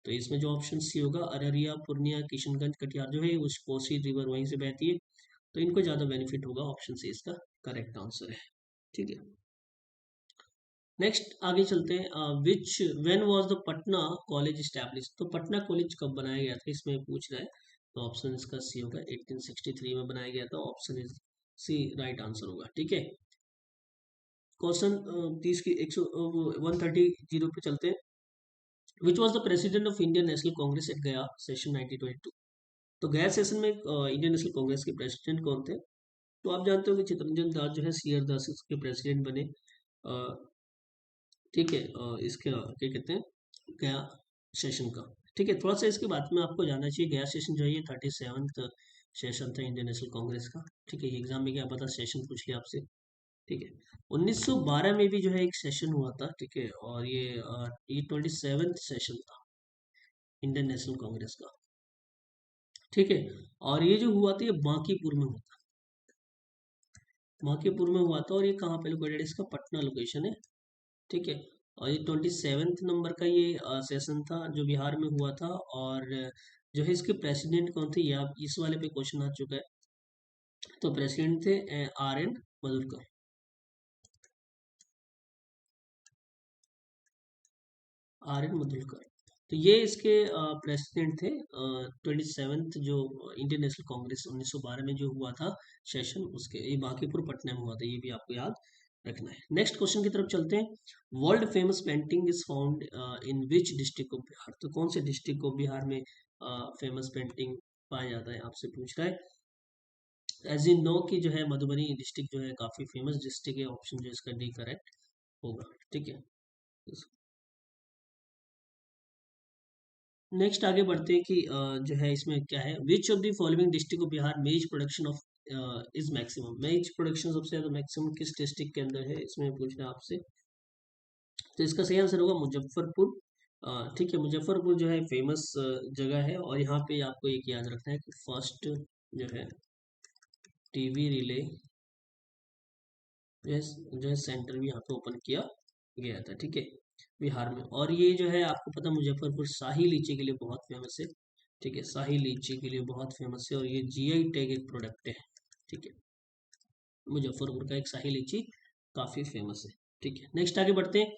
तो इसमें जो ऑप्शन सी होगा, अररिया, पूर्णिया, किशनगंज, कटिहार, जो है उस कोसी रिवर वहीं से बहती है, तो इनको ज़्यादा बेनिफिट होगा, ऑप्शन सी इसका करेक्ट आंसर है। ठीक है, नेक्स्ट आगे चलते हैं। विच when was the Patna college establish. तो पटना कॉलेज कब बनाया गया था, इसमें पूछ रहा है, तो ऑप्शन इसका सी होगा, 1863 में बनाया गया था, option is C right answer होगा। ठीक है, क्वेश्चन 30 की 100 130 जीरो पे चलते हैं। Which was the president of Indian National Congress at Gaya session 1922। तो गया सेशन में इंडियन नेशनल कांग्रेस के प्रेसिडेंट कौन थे, तो आप जानते हो कि चित्तरंजन दास जो है सीआर दास के प्रेसिडेंट बने। ठीक है, इसके क्या कहते हैं, गया सेशन का। ठीक है, थोड़ा सा इसके बाद में आपको जानना चाहिए, गया सेशन जो है ये 37th सेशन था इंडियन नेशनल कांग्रेस का। ठीक है, ये एग्जाम में क्या पता सेशन पूछ लिया आपसे। ठीक है, 1912 में भी जो है एक सेशन हुआ था। ठीक है, और ये 27th सेशन था इंडियन नेशनल कांग्रेस का। ठीक है, और ये जो हुआ था ये बांकीपुर में हुआ था, बांकीपुर में हुआ था, और ये कहाँ पे लोकेटेड, इसका पटना लोकेशन है। ठीक है, और ये 27th नंबर का ये सेशन था जो बिहार में हुआ था। और जो है इसके प्रेसिडेंट कौन थे, ये आप इस वाले पे क्वेश्चन आ चुका है। तो प्रेसिडेंट थे R N Madhurkar, R N Madhurkar. तो ये इसके प्रेसिडेंट थे। 27th जो इंडियन नेशनल कांग्रेस 1912 में जो हुआ था सेशन, उसके ये बांकीपुर पटना में हुआ था, ये भी आपको याद रखना है। नेक्स्ट क्वेश्चन की तरफ चलते हैं। World famous painting is found in which district of Bihar. तो कौन से डिस्ट्रिक्ट ऑफ बिहार में फेमस पेंटिंग पाया जाता है, आपसे पूछ रहा है। एज इन नो की जो है मधुबनी डिस्ट्रिक्ट जो है काफी फेमस डिस्ट्रिक्ट है, ऑप्शन जो इसका डी करेक्ट होगा। ठीक है, नेक्स्ट आगे बढ़ते हैं कि जो है इसमें क्या है, which of the following district of Bihar मेज प्रोडक्शन ऑफ इज मैक्सिमम। मेज प्रोडक्शन सबसे ज्यादा मैक्सिमम किस डिस्ट्रिक्ट के अंदर है, इसमें पूछ रहा है आपसे। तो इसका सही आंसर होगा मुजफ्फरपुर। ठीक है, मुजफ्फरपुर जो है फेमस जगह है, और यहाँ पे आपको एक याद रखना है कि फर्स्ट जो है टीवी रिले जो है सेंटर भी यहाँ पे ओपन किया गया था। ठीक है, बिहार में। और ये जो है आपको पता मुजफ्फरपुर शाही लीची के लिए बहुत फेमस है। ठीक है, शाही लीची के लिए बहुत फेमस है, और ये GI टैग एक प्रोडक्ट है। ठीक है, मुजफ्फरपुर का एक शाही लीची काफी फेमस है। ठीक है, नेक्स्ट आगे बढ़ते हैं।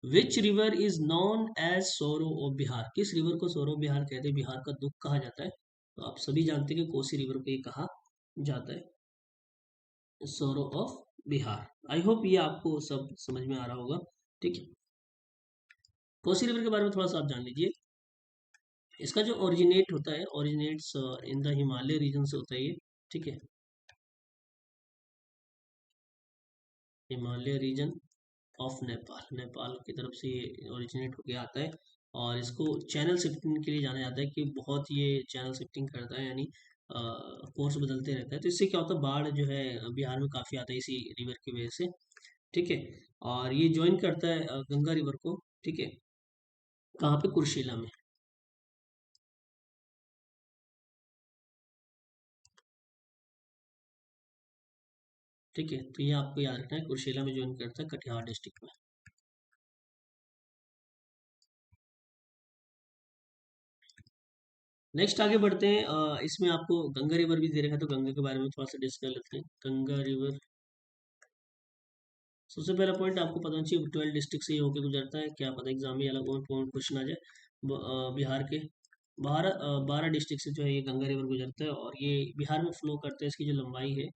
Which river is known as sorrow of Bihar. किस रिवर को सोरो ऑफ बिहार कहते हैं, बिहार का दुख कहा जाता है। तो आप सभी जानते हैं कि कोसी रिवर को ये कहा जाता है सोरो ऑफ बिहार। आई होप ये आपको सब समझ में आ रहा होगा। ठीक है, कोसी रिवर के बारे में थोड़ा सा आप जान लीजिए। इसका जो ओरिजिनेट होता है, originates in the Himalaya region से होता है ये, ठीक है, हिमालय रीजन ऑफ नेपाल, नेपाल की तरफ से ये ओरिजिनेट होके आता है। और इसको चैनल शिफ्टिंग के लिए जाना जाता है कि बहुत ये चैनल शिफ्टिंग करता है, यानी कोर्स बदलते रहता है। तो इससे क्या होता है, बाढ़ जो है बिहार में काफ़ी आता है इसी रिवर की वजह से, ठीक है। और ये ज्वाइन करता है गंगा रिवर को, ठीक है, कहाँ पे, कुर्शिला में, ठीक है। तो ये आपको याद रखना है, कुर्शिला में ज्वाइन करता है कटिहार डिस्ट्रिक्ट में। नेक्स्ट आगे बढ़ते हैं, इसमें आपको गंगा रिवर भी दे रखा है, तो गंगा के बारे में थोड़ा सा डिस्कस कर लेते हैं। गंगा रिवर, सबसे पहला पॉइंट आपको पता होना चाहिए, 12 डिस्ट्रिक्ट से ये होकर गुजरता है, क्या पता एग्जाम में अलग पॉइंट क्वेश्चन आ जाए। बिहार के 12 डिस्ट्रिक्ट से जो है ये गंगा रिवर गुजरता है, और ये बिहार में फ्लो करता है। इसकी जो लंबाई है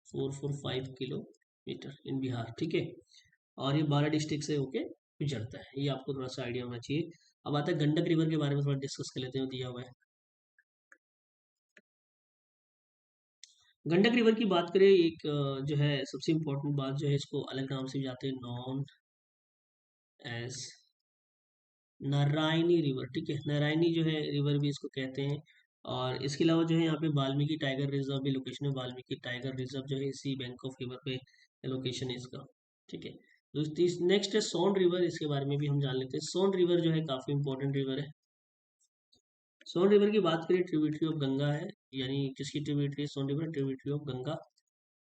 445 किलोमीटर इन बिहार, ठीक है। और ये 12 डिस्ट्रिक्ट से होके गुजरता है, ये आपको थोड़ा सा आइडिया होना चाहिए। अब आता है गंडक रिवर के बारे में, थोड़ा डिस्कस कर लेते हैं, दिया हुआ है। गंडक रिवर की बात करें, एक जो है सबसे इम्पोर्टेंट बात जो है, इसको अलग नाम से भी जाते हैं, नॉन एज नारायणी रिवर, ठीक है, नारायणी जो है रिवर भी इसको कहते हैं। और इसके अलावा जो है यहाँ पे वाल्मीकि टाइगर रिजर्व भी लोकेशन है, वाल्मीकि टाइगर रिजर्व जो है इसी बैंक ऑफ रिवर पे लोकेशन है इसका, ठीक है। नेक्स्ट है सोन रिवर, इसके बारे में भी हम जान लेते हैं। सोन रिवर जो है काफी इंपॉर्टेंट रिवर है। सोन रिवर की बात करें, ट्रिब्यूटरी ऑफ गंगा है, यानी किसकी ट्रिब्यूटरी है, Son river tributary of Ganga,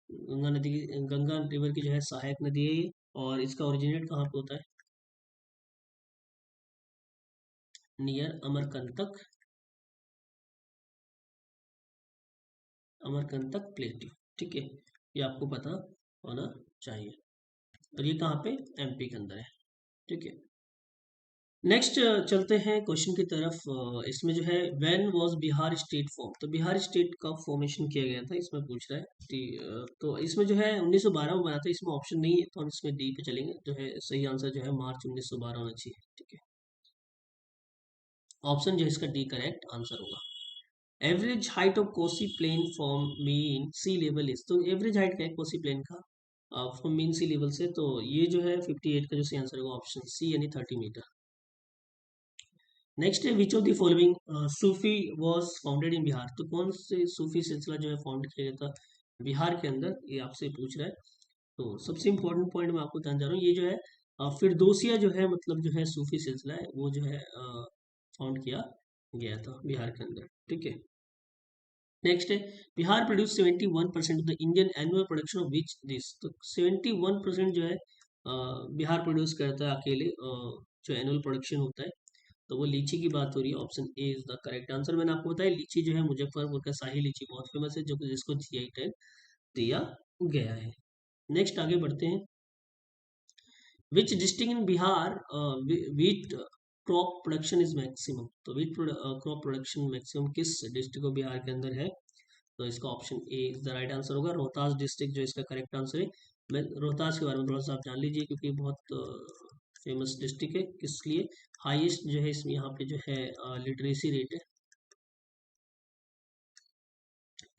Ganga नदी की, गंगा रिवर की जो है सहायक नदी है ये। और इसका ओरिजिनेट कहाँ पे होता है, नियर अमरकंटक, अमरकंटक प्लेट्यू, ठीक है, ये आपको पता होना चाहिए। और ये कहाँ पे, एमपी के अंदर है, ठीक है। नेक्स्ट चलते हैं क्वेश्चन की तरफ, इसमें जो है when was Bihar state form, तो बिहार स्टेट का फॉर्मेशन किया गया था, इसमें पूछ रहा है। तो इसमें जो है 1912 में बना था, इसमें ऑप्शन नहीं है, तो हम इसमें डी पे चलेंगे, जो है सही आंसर जो है मार्च 1912 होना चाहिए, ठीक है। ऑप्शन जो है इसका डी करेक्ट आंसर होगा। Average height of Kosi plain from mean sea level is, तो एवरेज हाइट क्या है कोसी प्लेन का फ्रॉम मीन सी लेवल से, तो ये जो है 58 का जो सही आंसर होगा ऑप्शन सी, यानी 30 मीटर। नेक्स्ट है which of the following Sufi was founded in Bihar, तो कौन से सूफी सिलसिला जो है फाउंड किया गया था बिहार के अंदर, ये आपसे पूछ रहा है। तो सबसे इंपॉर्टेंट पॉइंट मैं आपको बताना चाह रहा हूँ, ये जो है फिरदौसिया जो है, मतलब जो है सूफी सिलसिला है, वो जो है फाउंड किया गया था बिहार के अंदर, ठीक है। नेक्स्ट है Bihar produce 71% of the Indian annual production of which this, तो 71% जो है बिहार प्रोड्यूस करता है अकेले, जो एनुअल प्रोडक्शन होता है, तो वो लीची की बात हो रही है। Option A is the correct answer. मैंने आपको बताया लीची जो है मुजफ्फरपुर का शाही लीची बहुत फेमस है, जो जिसको जीआई टैग दिया गया है। नेक्स्ट आगे बढ़ते हैं, which district in Bihar wheat crop production is maximum, तो वीट क्रॉप प्रोडक्शन मैक्सिमम किस डिस्ट्रिक्ट ऑफ बिहार के अंदर है, तो इसका option A is the right answer होगा। रोहतास डिस्ट्रिक्ट जो इसका करेक्ट आंसर है। मैं रोहतास के बारे में थोड़ा सा आप जान लीजिए, क्योंकि बहुत फेमस डिस्ट्रिक्ट है, किस लिए, हाईएस्ट जो है इसमें यहाँ पे जो है लिटरेसी रेट है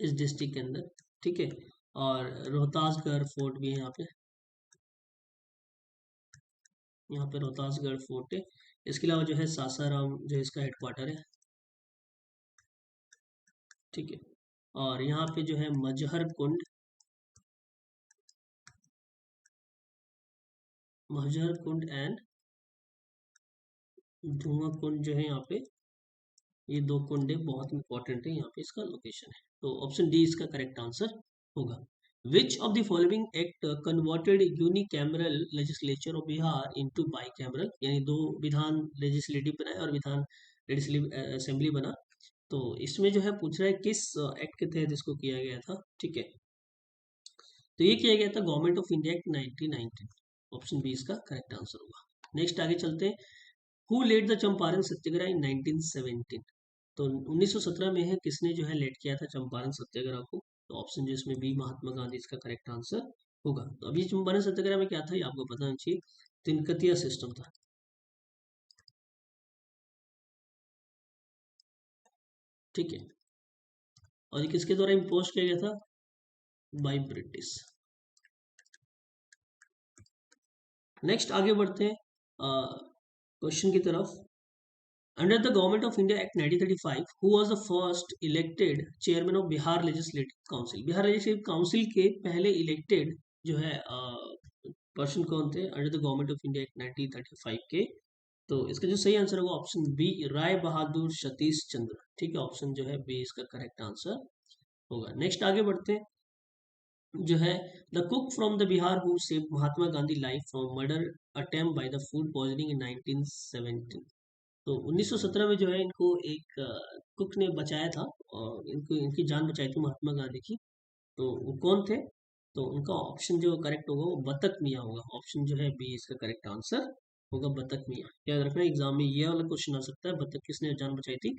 इस डिस्ट्रिक्ट के अंदर, ठीक है। और रोहतासगढ़ फोर्ट भी है यहाँ पे रोहतासगढ़ फोर्ट है। इसके अलावा जो है सासाराम जो है इसका हेडक्वार्टर है, ठीक है। और यहाँ पे जो है मजहर कुंड, मजहर कुंड एंड धुआं कुंड जो है यहाँ पे, ये दो कुंडे बहुत इंपॉर्टेंट है, यहाँ पे इसका लोकेशन है। तो ऑप्शन डी इसका करेक्ट आंसर होगा। Which of the following act converted unicameral legislature of Bihar into bicameral, यानी दो विधान लेजिस्लेटिव बनाए और विधान लेजिस्लेटिव असेंबली बना, तो इसमें जो है पूछ रहा है किस एक्ट के तहत इसको किया गया था, ठीक है। तो ये किया गया था government of India act 1919, option B इसका करेक्ट आंसर होगा। नेक्स्ट आगे चलते हैं, who lead the Champaran Satyagraha in 1917, तो 1917 में है, किसने जो है लेट किया था चंपारण सत्याग्रह को, तो ऑप्शन जो इसमें बी महात्मा गांधी इसका करेक्ट आंसर होगा। तो अभी चंपारण सत्याग्रह में क्या था ये आपको पता होना चाहिए, तिनकतिया सिस्टम था, ठीक है। और ये किसके द्वारा इम्पोज किया गया था? By British. नेक्स्ट आगे बढ़ते हैं क्वेश्चन की तरफ। Under the government of India act 1935, who was the first elected chairman of Bihar legislative council? Bihar legislative council के पहले इलेक्टेड जो है पर्सन कौन थे under the government of India act 1935 के? तो इसका जो सही आंसर होगा ऑप्शन बी, राय बहादुर सतीश चंद्र। ठीक है, ऑप्शन जो है बी इसका करेक्ट आंसर होगा। नेक्स्ट आगे बढ़ते हैं जो है, the cook from the Bihar who saved Mahatma Gandhi life from murder attempt by the food poisoning in 1917। तो 1917 में जो है इनको एक कुक ने बचाया था और इनको इनकी जान बचाई थी महात्मा गांधी की। तो वो कौन थे? तो उनका ऑप्शन जो करेक्ट होगा वो बतक मियाँ होगा। ऑप्शन जो है बी इसका करेक्ट आंसर होगा, बतक मियाँ। याद रखना एग्जाम में ये वाला क्वेश्चन आ सकता है, बतक किसने जान बचाई थी।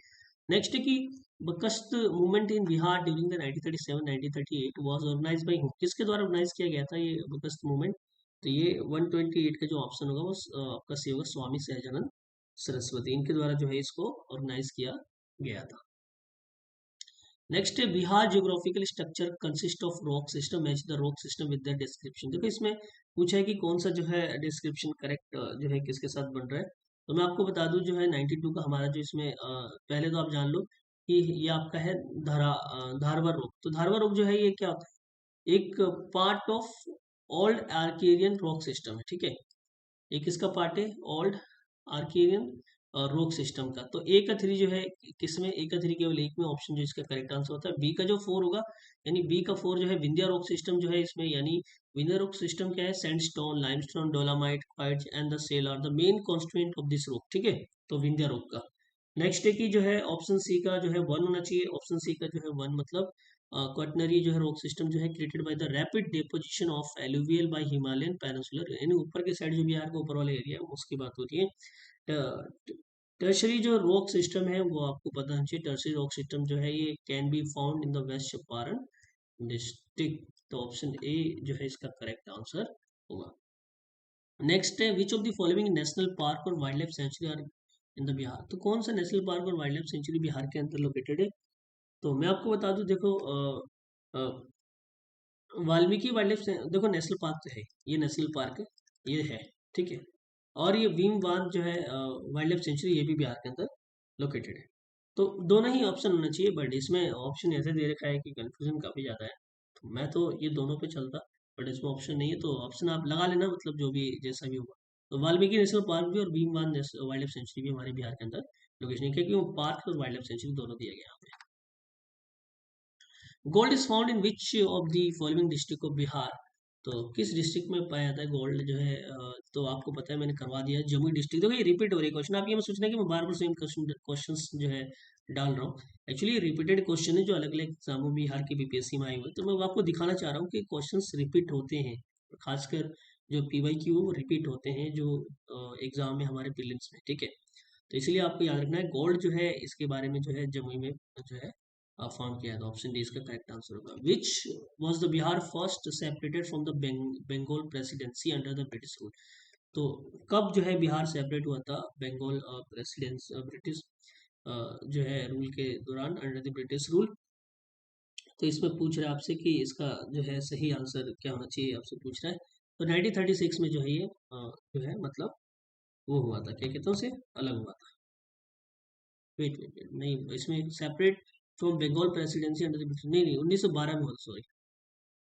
नेक्स्ट है कि Bakasht movement in Bihar during the 1937-1938 was organized by whom? किसके द्वारा ऑर्गेनाइज किया गया था ये बकस्त मूवमेंट? तो ये 128 का जो ऑप्शन होगा वो आपका सी होगा, स्वामी सहजानंद सरस्वती। इनके द्वारा जो है इसको ऑर्गेनाइज किया गया था। नेक्स्ट है, Bihar geographical structure consist of rock system, match the rock system with the description. देखो इसमें पूछा है कि कौन सा जो है डिस्क्रिप्शन करेक्ट जो है किसके साथ बन रहा है। तो मैं आपको बता दूं जो है 92 का हमारा जो इसमें पहले तो आप जान लो कि ये आपका है धारवर रॉक। तो धारवर रॉक जो है ये क्या होता है? एक part of old archaean rock system है। ठीक है, एक इसका पार्ट है ओल्ड आर्केरियन रॉक सिस्टम का। तो ए का 3 जो है किसमें? ए का 3 केवल एक में, ऑप्शन जो इसका करेक्ट आंसर होता है बी का जो 4 होगा, यानी बी का 4 जो है विंध्या रॉक सिस्टम जो है इसमें। यानी विंध्या रॉक सिस्टम क्या है? Sandstone, limestone, dolomite, quartz and the shale are the main constituent of this rock. ठीक है, तो विंध्या रॉक का। नेक्स्ट है कि जो है ऑप्शन सी का जो है 1 होना चाहिए। ऑप्शन सी का जो है 1 मतलब क्वाटनरी जो है रॉक सिस्टम जो है created by the rapid deposition of alluvial by Himalayan peninsular, यानी ऊपर के साइड जो बिहार का ऊपर वाला एरिया है उसकी बात होती है। टर्शरी जो रॉक सिस्टम है वो आपको पता होना चाहिए। टर्शरी रॉक सिस्टम जो है ये can be found in the west Champaran district. तो ऑप्शन ए जो है इसका करेक्ट आंसर होगा। नेक्स्ट है, which of the following national park और wild life sanctuary are in the Bihar? तो कौन सा नेशनल पार्क और वाइल्ड लाइफ सेंचुरी बिहार के अंदर लोकेटेड है? तो मैं आपको बता दूं, देखो वाल्मीकि वाइल्ड लाइफ, देखो नेशनल पार्क तो है, ये नेशनल पार्क है, ये है। ठीक है, और ये भीम बांध जो है वाइल्ड लाइफ सेंचुरी, ये भी बिहार के अंदर लोकेटेड है। तो दोनों ही ऑप्शन होना चाहिए, बट इसमें ऑप्शन ऐसे दे रखा है कि कंफ्यूजन काफी ज्यादा है। तो मैं तो ये दोनों पे चलता, बट इसमें ऑप्शन नहीं है, तो ऑप्शन आप लगा लेना, मतलब जो भी जैसा भी होगा। तो वाल्मीकि नेशनल पार्क भी और भीम बांध वाइल्ड लाइफ सेंचुरी भी हमारे बिहार के अंदर लोकेशन है, क्योंकि वो पार्क और वाइल्ड लाइफ सेंचुरी दोनों दिया गया है। Gold is found in which of the following district of Bihar? तो किस डिस्ट्रिक्ट में पाया जाता है गोल्ड जो है? तो आपको पता है, मैंने करवा दिया जमुई डिस्ट्रिक्ट। देखो ये रिपीट हो रही है क्वेश्चन, आप ये मत सोचना कि मैं बार बार सेम क्वेश्चन जो है डाल रहा हूँ। एक्चुअली रिपीटेड क्वेश्चन है जो अलग अलग एग्जामों बिहार के बीपीएससी में आए हुए, तो मैं आपको दिखाना चाह रहा हूँ कि क्वेश्चन रिपीट होते हैं। खासकर जो पीवाईक्यू वो रिपीट होते हैं जो एग्जाम में हमारे प्रीलिम्स में। ठीक है, तो इसलिए आपको याद रखना है गोल्ड जो है इसके बारे में जो है जमुई में जो है फाउंड किया था। ऑप्शन डी इसका करेक्ट आंसर होगा। Which was the Bihar first separated from the Bengal presidency under the British rule? तो कब जो है बिहार सेपरेट हुआ था बंगाल प्रेसिडेंस ब्रिटिश जो है रूल के दौरान, अंडर द ब्रिटिश रूल? तो इसमें पूछ रहा है आपसे कि इसका जो है सही आंसर क्या होना चाहिए, आपसे पूछ रहा है। तो 1936 में जो है ये जो है मतलब वो हुआ था, क्या कहते हैं उसे, अलग हुआ था। वेट वेट वेट, नहीं इसमें separate from Bengal presidency under the British, नहीं 1912 में हुआ, सॉरी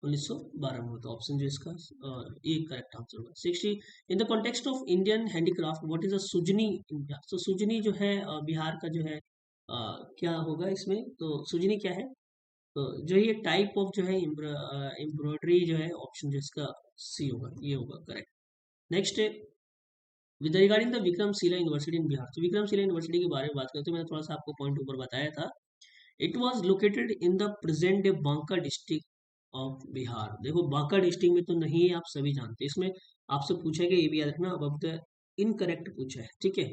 1912 में हुआ था। ऑप्शन जो इसका एक करेक्ट आंसर होगा। 60, in the context of Indian handicraft what is a sujani in Bihar? तो सुजनी जो है बिहार का जो है क्या होगा इसमें? तो सुजनी क्या है? तो जो ये टाइप ऑफ जो है एम्ब्रॉयडरी जो है, ऑप्शन जो इसका सी होगा, ये होगा करेक्ट। नेक्स्ट है, with regarding the Vikramshila university in Bihar. तो विक्रमशिला यूनिवर्सिटी के बारे में बात करते हैं, मैंने थोड़ा सा आपको पॉइंट ऊपर बताया था। It was located in the present day Banka district of Bihar. देखो बांका डिस्ट्रिक्ट में तो नहीं है, आप सभी जानते हैं। इसमें आपसे पूछा गया, ये भी याद रखना, अब द इनकरेक्ट पूछा है। ठीक है,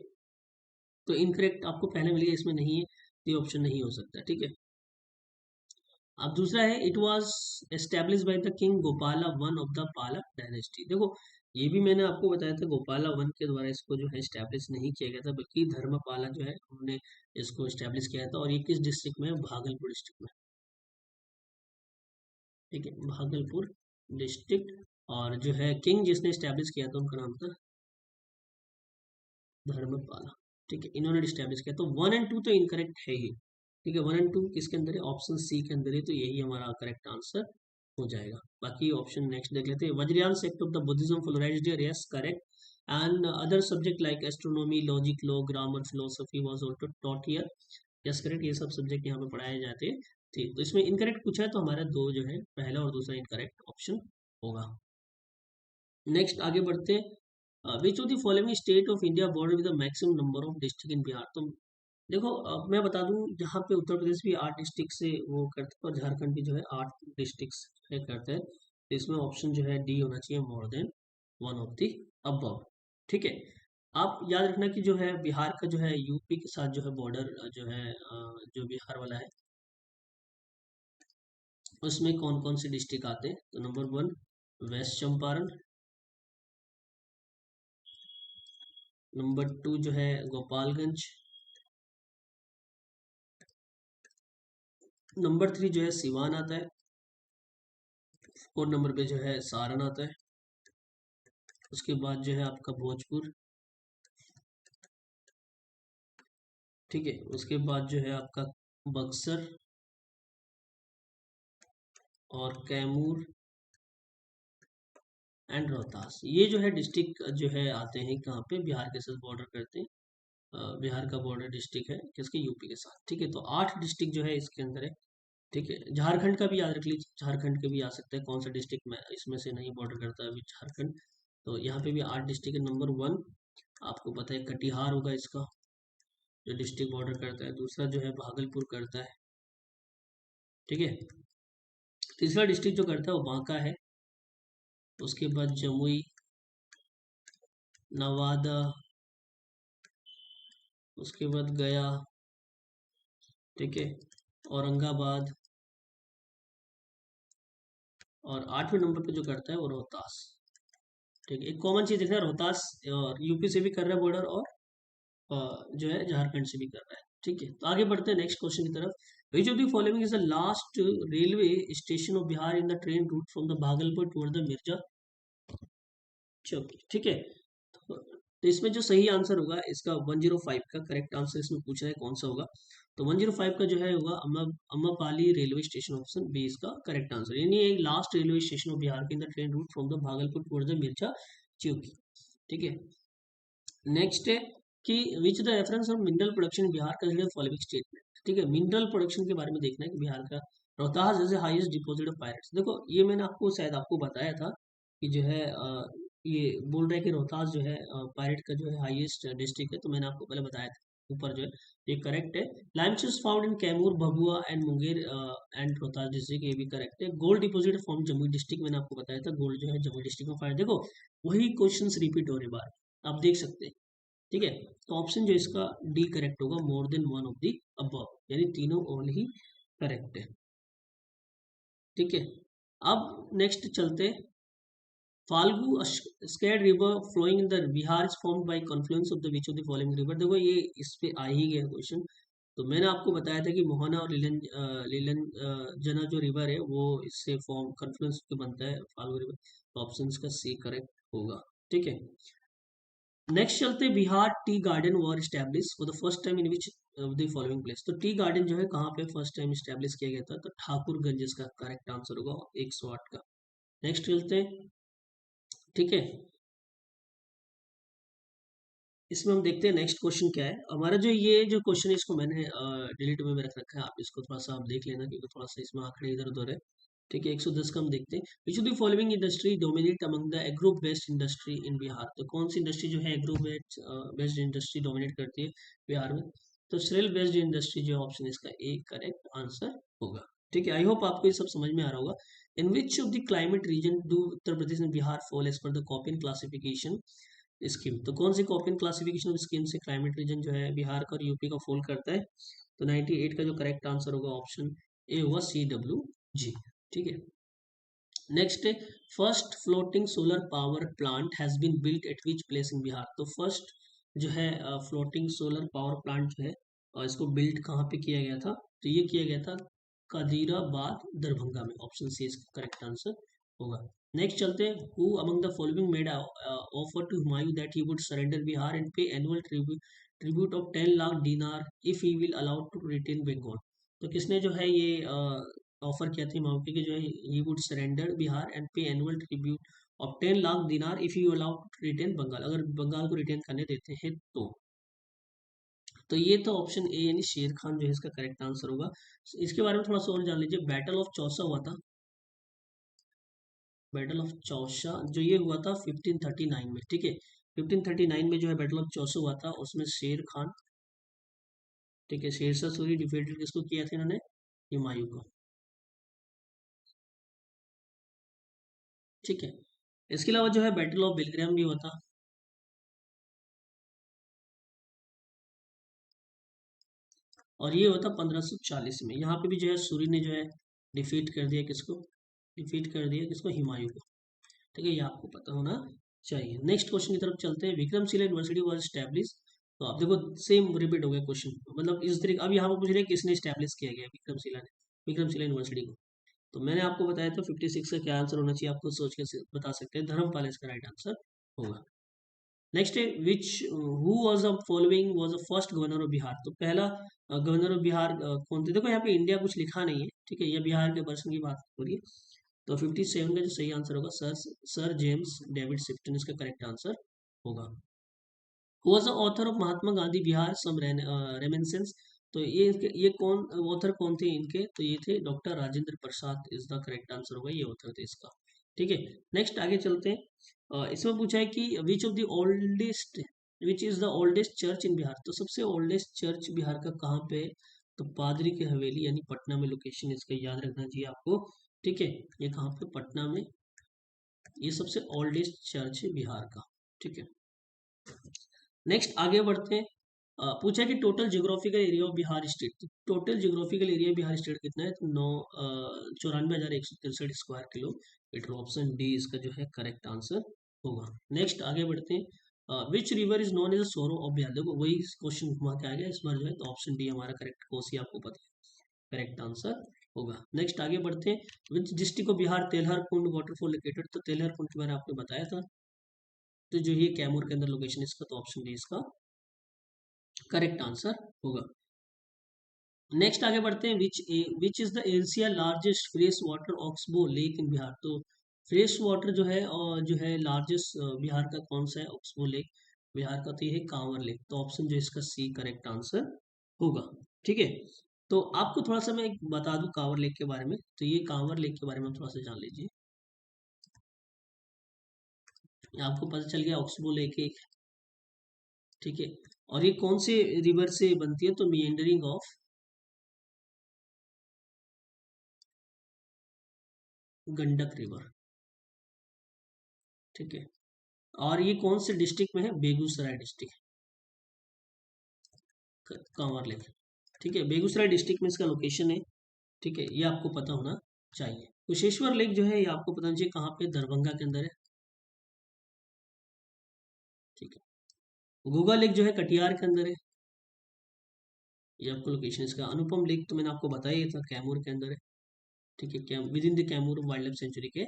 तो इनकरेक्ट आपको पहले मिली है, इसमें नहीं है, तो ये ऑप्शन नहीं हो सकता। ठीक है, अब दूसरा है, it was establish by the king Gopala one of the पाला डायनेस्टी। देखो ये भी मैंने आपको बताया था, गोपाला वन के द्वारा इसको जो है एस्टेब्लिश नहीं किया गया था, बल्कि धर्मपाला जो है उन्होंने इसको एस्टेब्लिश किया था। और ये किस डिस्ट्रिक्ट में है? भागलपुर डिस्ट्रिक्ट में। ठीक है, भागलपुर डिस्ट्रिक्ट। और जो है किंग जिसने एस्टेब्लिश किया था उनका नाम था धर्मपाला। ठीक है, इन्होंने एस्टेब्लिश किया। तो 1 और 2 तो इनकरेक्ट है ही। ठीक है, 1 और 2 किसके अंदर है? ऑप्शन सी के अंदर है, तो यही हमारा करेक्ट आंसर हो जाएगा। बाकी ऑप्शन नेक्स्ट देख लेते हैं। Vajrayana sect of the Buddhism flourished here, yes correct. And other subject like astronomy, logic, law, grammar, philosophy was also taught here, yes correct. ये सब सब्जेक्ट यहाँ पे पढ़ाए जाते हैं। ठीक, तो इसमें इनकरेक्ट पूछा है तो हमारा दो जो है, पहला और दूसरा इनकरेक्ट ऑप्शन होगा। नेक्स्ट आगे बढ़ते हैं। Which of the following state of India border with the maximum number of district in Bihar. तो देखो मैं बता दूं, जहाँ पे उत्तर प्रदेश भी 8 डिस्ट्रिक्ट से वो करते हैं और झारखंड भी जो है 8 डिस्ट्रिक्ट से करते हैं, तो इसमें ऑप्शन जो है डी होना चाहिए, more than one of the above. ठीक है, आप याद रखना कि जो है बिहार का जो है यूपी के साथ जो है बॉर्डर जो है जो बिहार वाला है, उसमें कौन कौन से डिस्ट्रिक्ट आते हैं। तो नंबर 1 वेस्ट चंपारण, नंबर 2 जो है गोपालगंज, नंबर 3 जो है सिवान आता है, और नंबर पे जो है सारण आता है। उसके बाद जो है आपका भोजपुर। ठीक है, उसके बाद जो है आपका बक्सर और कैमूर एंड रोहतास। ये जो है डिस्ट्रिक्ट जो है आते हैं कहाँ पे? बिहार के साथ बॉर्डर करते हैं। बिहार का बॉर्डर डिस्ट्रिक्ट है किसके? यूपी के साथ। ठीक है, तो 8 डिस्ट्रिक्ट जो है इसके अंदर है। ठीक है, झारखंड का भी याद रख लीजिए, झारखंड के भी आ सकते हैं, कौन सा डिस्ट्रिक्ट में इसमें से नहीं बॉर्डर करता है अभी झारखंड। तो यहाँ पे भी 8 डिस्ट्रिक्ट है। नंबर 1 आपको पता है कटिहार होगा इसका, जो डिस्ट्रिक्ट बॉर्डर करता है। दूसरा जो है भागलपुर करता है। ठीक है, तीसरा डिस्ट्रिक्ट जो करता है वो बांका है। उसके बाद जमुई, नवादा, उसके बाद गया। ठीक है, औरंगाबाद, और 8वें नंबर पे जो करता है वो रोहतास। ठीक है, एक कॉमन चीज देखना, रोहतास और यूपी से भी कर रहा है बॉर्डर, और जो है झारखंड से भी कर रहा है। ठीक है, तो आगे बढ़ते हैं नेक्स्ट क्वेश्चन की तरफ। विच of the following is the last railway station of Bihar in the train route from the Bhagalpur toward the Mirza Chowki. ठीक है, तो इसमें जो सही आंसर होगा इसका 105 का करेक्ट आंसर इसमें पूछ रहा है कौन सा होगा। तो 105 का जो है होगा अम्मापाली रेलवे स्टेशन, ऑप्शन बी इसका करेक्ट आंसर। यानी एक last railway station of Bihar in the train route from the Bhagalpur toward the Mirza Chowki. ठीक है, नेक्स्ट है कि which the reference of mineral production Bihar consider following statement. ठीक है, मिनरल प्रोडक्शन के बारे में देखना है कि बिहार का Rohtas is the highest deposit of pirates. देखो ये मैंने आपको शायद आपको बताया था कि जो है ये बोल रहा है कि रोहतास जो है पायरेट का जो है हाईएस्ट डिस्ट्रिक्ट है, तो मैंने आपको पहले बताया था ऊपर जो है, ये करेक्ट है। Limestone found in Kaimur, Bhabua and Munger and Rohtas district, ये भी करेक्ट है। Gold deposit form Jammu district, मैंने आपको बताया था गोल्ड जो है जम्मू डिस्ट्रिक्ट में फाइंड। देखो वही क्वेश्चंस रिपीट हो रहे बार, आप देख सकते हैं। ठीक है, तो ऑप्शन जो इसका डी करेक्ट होगा, more than one of the above, यानी तीनों ऑल ही करेक्ट है। ठीक है, अब नेक्स्ट चलते, फाल्गु स्केड river flowing in the Bihar is formed by confluence of the which of the following river. देखो ये इस पे आ ही गया क्वेश्चन। तो मैंने आपको बताया था कि मोहना और लीलन जना जो रिवर है वो इससे फॉर्म कॉन्फ्लुएंस पे बनता है फाल्गु रिवर, तो ऑप्शन का सी करेक्ट होगा। ठीक है, नेक्स्ट चलते, Bihar tea garden were establish for the first time in which the following place. तो टी गार्डन जो है कहाँ पे फर्स्ट टाइम स्टैब्लिश किया गया था? तो ठाकुरगंज इसका करेक्ट आंसर होगा, 108 का। नेक्स्ट चलते हैं। ठीक है, इसमें हम देखते हैं नेक्स्ट क्वेश्चन क्या है हमारा। जो ये जो क्वेश्चन है इसको मैंने डिलीट में रख रखा है, आप इसको थोड़ा सा आप देख लेना क्योंकि थोड़ा सा इसमें आंकड़े इधर उधर है। ठीक है, 110 का हम देखते हैं। Which of the following industry dominate among the agro based industry in Bihar. तो कौन सी इंडस्ट्री जो है एग्रो बेस्ड इंडस्ट्री डोमिनेट करती है बिहार में? तो सेल बेस्ड इंडस्ट्री जो ऑप्शन इसका एक करेक्ट आंसर होगा। ठीक है, आई होप आपको ये सब समझ में आ रहा होगा। In which of the climate region do Uttar Pradesh and Bihar fall as per the Koppen classification scheme. तो कौन सी कॉपिन क्लासिफिकेशन ऑफ स्कीम से क्लाइमेट रीजन जो है बिहार का और यूपी का फॉल करता है? तो 98 का जो करेक्ट आंसर होगा ऑप्शन ए होगा CWG। ठीक है, नेक्स्ट है first floating solar power plant has been built at which place in Bihar. तो फर्स्ट जो है फ्लोटिंग सोलर पावर प्लांट जो है इसको बिल्ड कहाँ पे किया गया था, तो ये किया गया था कदीराबाद दरभंगा में। ऑप्शन सी इसका करेक्ट आंसर होगा। नेक्स्ट चलते हैं, who among the following made offer to Humayun that he would surrender Bihar and pay annual tribute of 10 lakh dinar if he will allowed to retain Bengal. तो किसने जो है ये ऑफर किया था माउंटी के जो है he would surrender Bihar and pay annual tribute of 10 lakh dinar if you allow to retain Bengal, अगर बंगाल को रिटेन करने देते हैं तो ये तो ऑप्शन ए यानी शेर खान जो है इसका करेक्ट आंसर होगा। इसके बारे में थोड़ा सा और जान लीजिए। बैटल ऑफ चौसा हुआ था, बैटल ऑफ चौसा जो ये हुआ था 1539 में। ठीक है, 1539 में जो है बैटल ऑफ चौसा हुआ था, उसमें शेर खान, ठीक है, शेरशाह सूरी डिफीटेड किसको किया था इन्होंने, हुमायूं को। ठीक है, इसके अलावा जो है बैटल ऑफ बिलग्राम भी हुआ था। और ये होता 1540 में। यहाँ पे भी जो है सूरी ने जो है डिफीट कर दिया किसको, डिफीट कर दिया किसको, हुमायूं को। ठीक है, ये आपको पता होना चाहिए। नेक्स्ट क्वेश्चन की तरफ चलते हैं। Vikramshila university was establish. तो आप देखो सेम रिपीट हो गया क्वेश्चन, मतलब इस तरीके अब यहाँ पर पूछ रहे हैं किसने स्टैब्लिश किया गया विक्रमशिला ने, विक्रमशिला यूनिवर्सिटी को। तो मैंने आपको बताया था 56 का क्या आंसर होना चाहिए, आपको सोच के बता सकते हैं। धर्मपाल इसका राइट आंसर होगा। नेक्स्ट है which who was the following was the first governor of Bihar. तो पहला गवर्नर ऑफ बिहार कौन थे। देखो यहाँ पे इंडिया कुछ लिखा नहीं है, ठीक है, ये बिहार के पर्सन की बात हो रही है। तो 57 का जो सही आंसर होगा सर जेम्स डेविड शिफ्टन इसका करेक्ट आंसर होगा। Who was the author of Mahatma Gandhi Bihar some reminiscence. तो ये कौन ऑथर कौन थे इनके, तो ये थे doctor Rajendra Prasad is the correct answer होगा, ये ऑथर थे इसका। ठीक है, नेक्स्ट आगे चलते हैं। इसमें पूछा है कि which of the oldest which is the oldest church इन बिहार। तो सबसे ओल्डेस्ट चर्च बिहार का कहाँ पे है, तो पादरी की हवेली यानी पटना में लोकेशन, इसका याद रखना चाहिए आपको। ठीक है, ये कहाँ पे, पटना में, ये सबसे ओल्डेस्ट चर्च है बिहार का। ठीक है, नेक्स्ट आगे बढ़ते हैं। पूछा है कि total geographical area of Bihar state. Total geographical area Bihar state कितना है, तो 94,163 स्क्वायर किलोमीटर। ऑप्शन डी इसका जो है करेक्ट आंसर होगा। नेक्स्ट आगे बढ़ते हैं। Which river is known as a sorrow of Bihar. देखो वही क्वेश्चन घुमा के आ गया इस बार जो है, तो ऑप्शन डी हमारा करेक्ट, कोसी आपको पता है, करेक्ट आंसर होगा। नेक्स्ट आगे बढ़ते हैं। विच district of Bihar Telhar Kund waterfall located. तो तेलहर कुंड के बारे में आपने बताया था, तो जो ये कैमूर के अंदर लोकेशन इसका, तो ऑप्शन डी इसका करेक्ट आंसर होगा। नेक्स्ट आगे बढ़ते हैं। Which is the Asia largest fresh water oxbow lake in Bihar. तो फ्रेश वाटर जो है और जो है लार्जेस्ट बिहार का कौन सा है, ऑक्सबो लेक बिहार का, तो ये है कांवर लेक। तो ऑप्शन जो इसका सी करेक्ट आंसर होगा। ठीक है, तो आपको थोड़ा सा मैं एक बता दूं कांवर लेक के बारे में। तो ये कांवर लेक के बारे में थोड़ा सा जान लीजिए। आपको पता चल गया ऑक्सबो लेक एक, ठीक है, और ये कौन से रिवर से बनती है, तो मिएंडरिंग ऑफ गंडक रिवर। ठीक है, और ये कौन से डिस्ट्रिक्ट में है, बेगूसराय डिस्ट्रिक्ट, कांवर लेक। ठीक है, बेगूसराय डिस्ट्रिक्ट में इसका लोकेशन है। ठीक है, ये आपको पता होना चाहिए। कुशेश्वर लेक जो है ये आपको पता होना चाहिए कहाँ पे, दरभंगा के अंदर है। ठीक है, घूघा लेक जो है कटिहार के अंदर है, ये आपको लोकेशन इसका। अनुपम लेक तो मैंने आपको बताया ही था, कैमूर के अंदर है। ठीक है, क्या with in the Kaimur wild life sanctuary के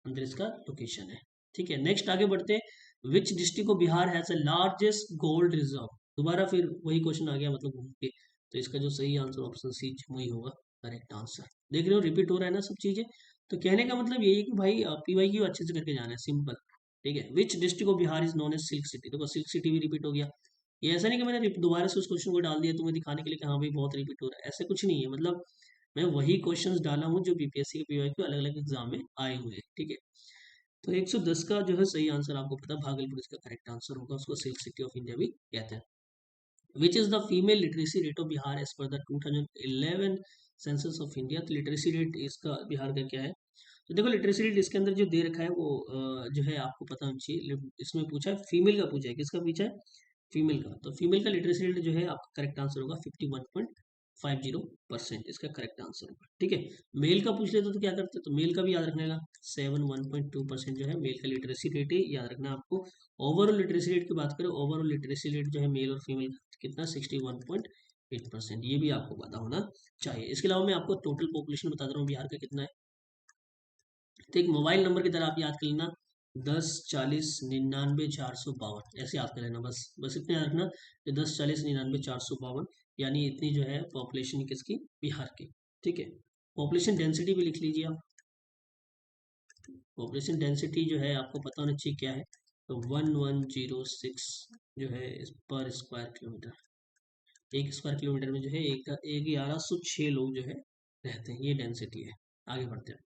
अंदर इसका लोकेशन है। ठीक है, नेक्स्ट आगे बढ़ते हैं। विच district of Bihar has a largest gold reserve. दोबारा फिर वही क्वेश्चन आ गया, मतलब घूम के। तो इसका जो सही आंसर ऑप्शन सी वही होगा करेक्ट आंसर। देख रहे हो रिपीट हो रहा है ना सब चीजें। तो कहने का मतलब यही है कि भाई पीवाई क्यू अच्छे से करके जाना है, सिंपल। ठीक है, which district of Bihar is known as silk city. देखो सिल्क सिटी भी रिपीट हो गया। ये ऐसा नहीं कि मैंने दोबारा से उस क्वेश्चन को डाल दिया तुम्हें दिखाने के लिए कि हाँ भाई बहुत रिपीट हो रहा है, ऐसा कुछ नहीं है। मतलब मैं वही क्वेश्चंस डाला हूँ जो बीपीएससी के पीवाईक्यू अलग अलग एग्जाम में आए हुए हैं। ठीक है, तो 110 का जो है सही आंसर आपको पता है, भागलपुर इसका करेक्ट आंसर होगा, उसको सिल्क सिटी ऑफ इंडिया भी कहते हैं। Which is the female literacy rate of Bihar as per the 2011 census of India. तो लिटरेसी रेट इसका बिहार का क्या है, तो देखो लिटरेसी रेट इसके अंदर जो दे रखा है वो जो है आपको पता होना चाहिए। इसमें पूछा है फीमेल का, पूछा है किसका पूछा है, फीमेल का। तो फीमेल का लिटरेसी रेट जो है आपका करेक्ट आंसर होगा 51.5। 50%, इसका करेक्ट आंसर होगा। ठीक है, मेल का पूछ लेते तो क्या करते, तो मेल का भी याद रखने का 71.2% जो है मेल का लिटरेसी रेट है, याद रखना आपको। ओवरऑल लिटरेसी रेट की बात करें, ओवरऑल लिटरेसी रेट जो है मेल और फीमेल कितना 61.8%, ये भी आपको पता होना चाहिए। इसके अलावा मैं आपको टोटल पॉपुलेशन बता दे रहा हूँ बिहार का कितना है। तो एक मोबाइल नंबर की तरह आप याद कर लेना 10 40 99 452, ऐसे याद कर लेना, बस बस इतना याद रखना कि 10 40 99 452, यानी इतनी जो है पॉपुलेशन किसकी, बिहार की। ठीक है, पॉपुलेशन डेंसिटी भी लिख लीजिए आप। पॉपुलेशन डेंसिटी जो है आपको पता होना चाहिए क्या है, तो 1106 जो है पर स्क्वायर किलोमीटर। एक स्क्वायर किलोमीटर में जो है एक 1106 लोग जो है रहते हैं, ये डेंसिटी है। आगे बढ़ते हैं।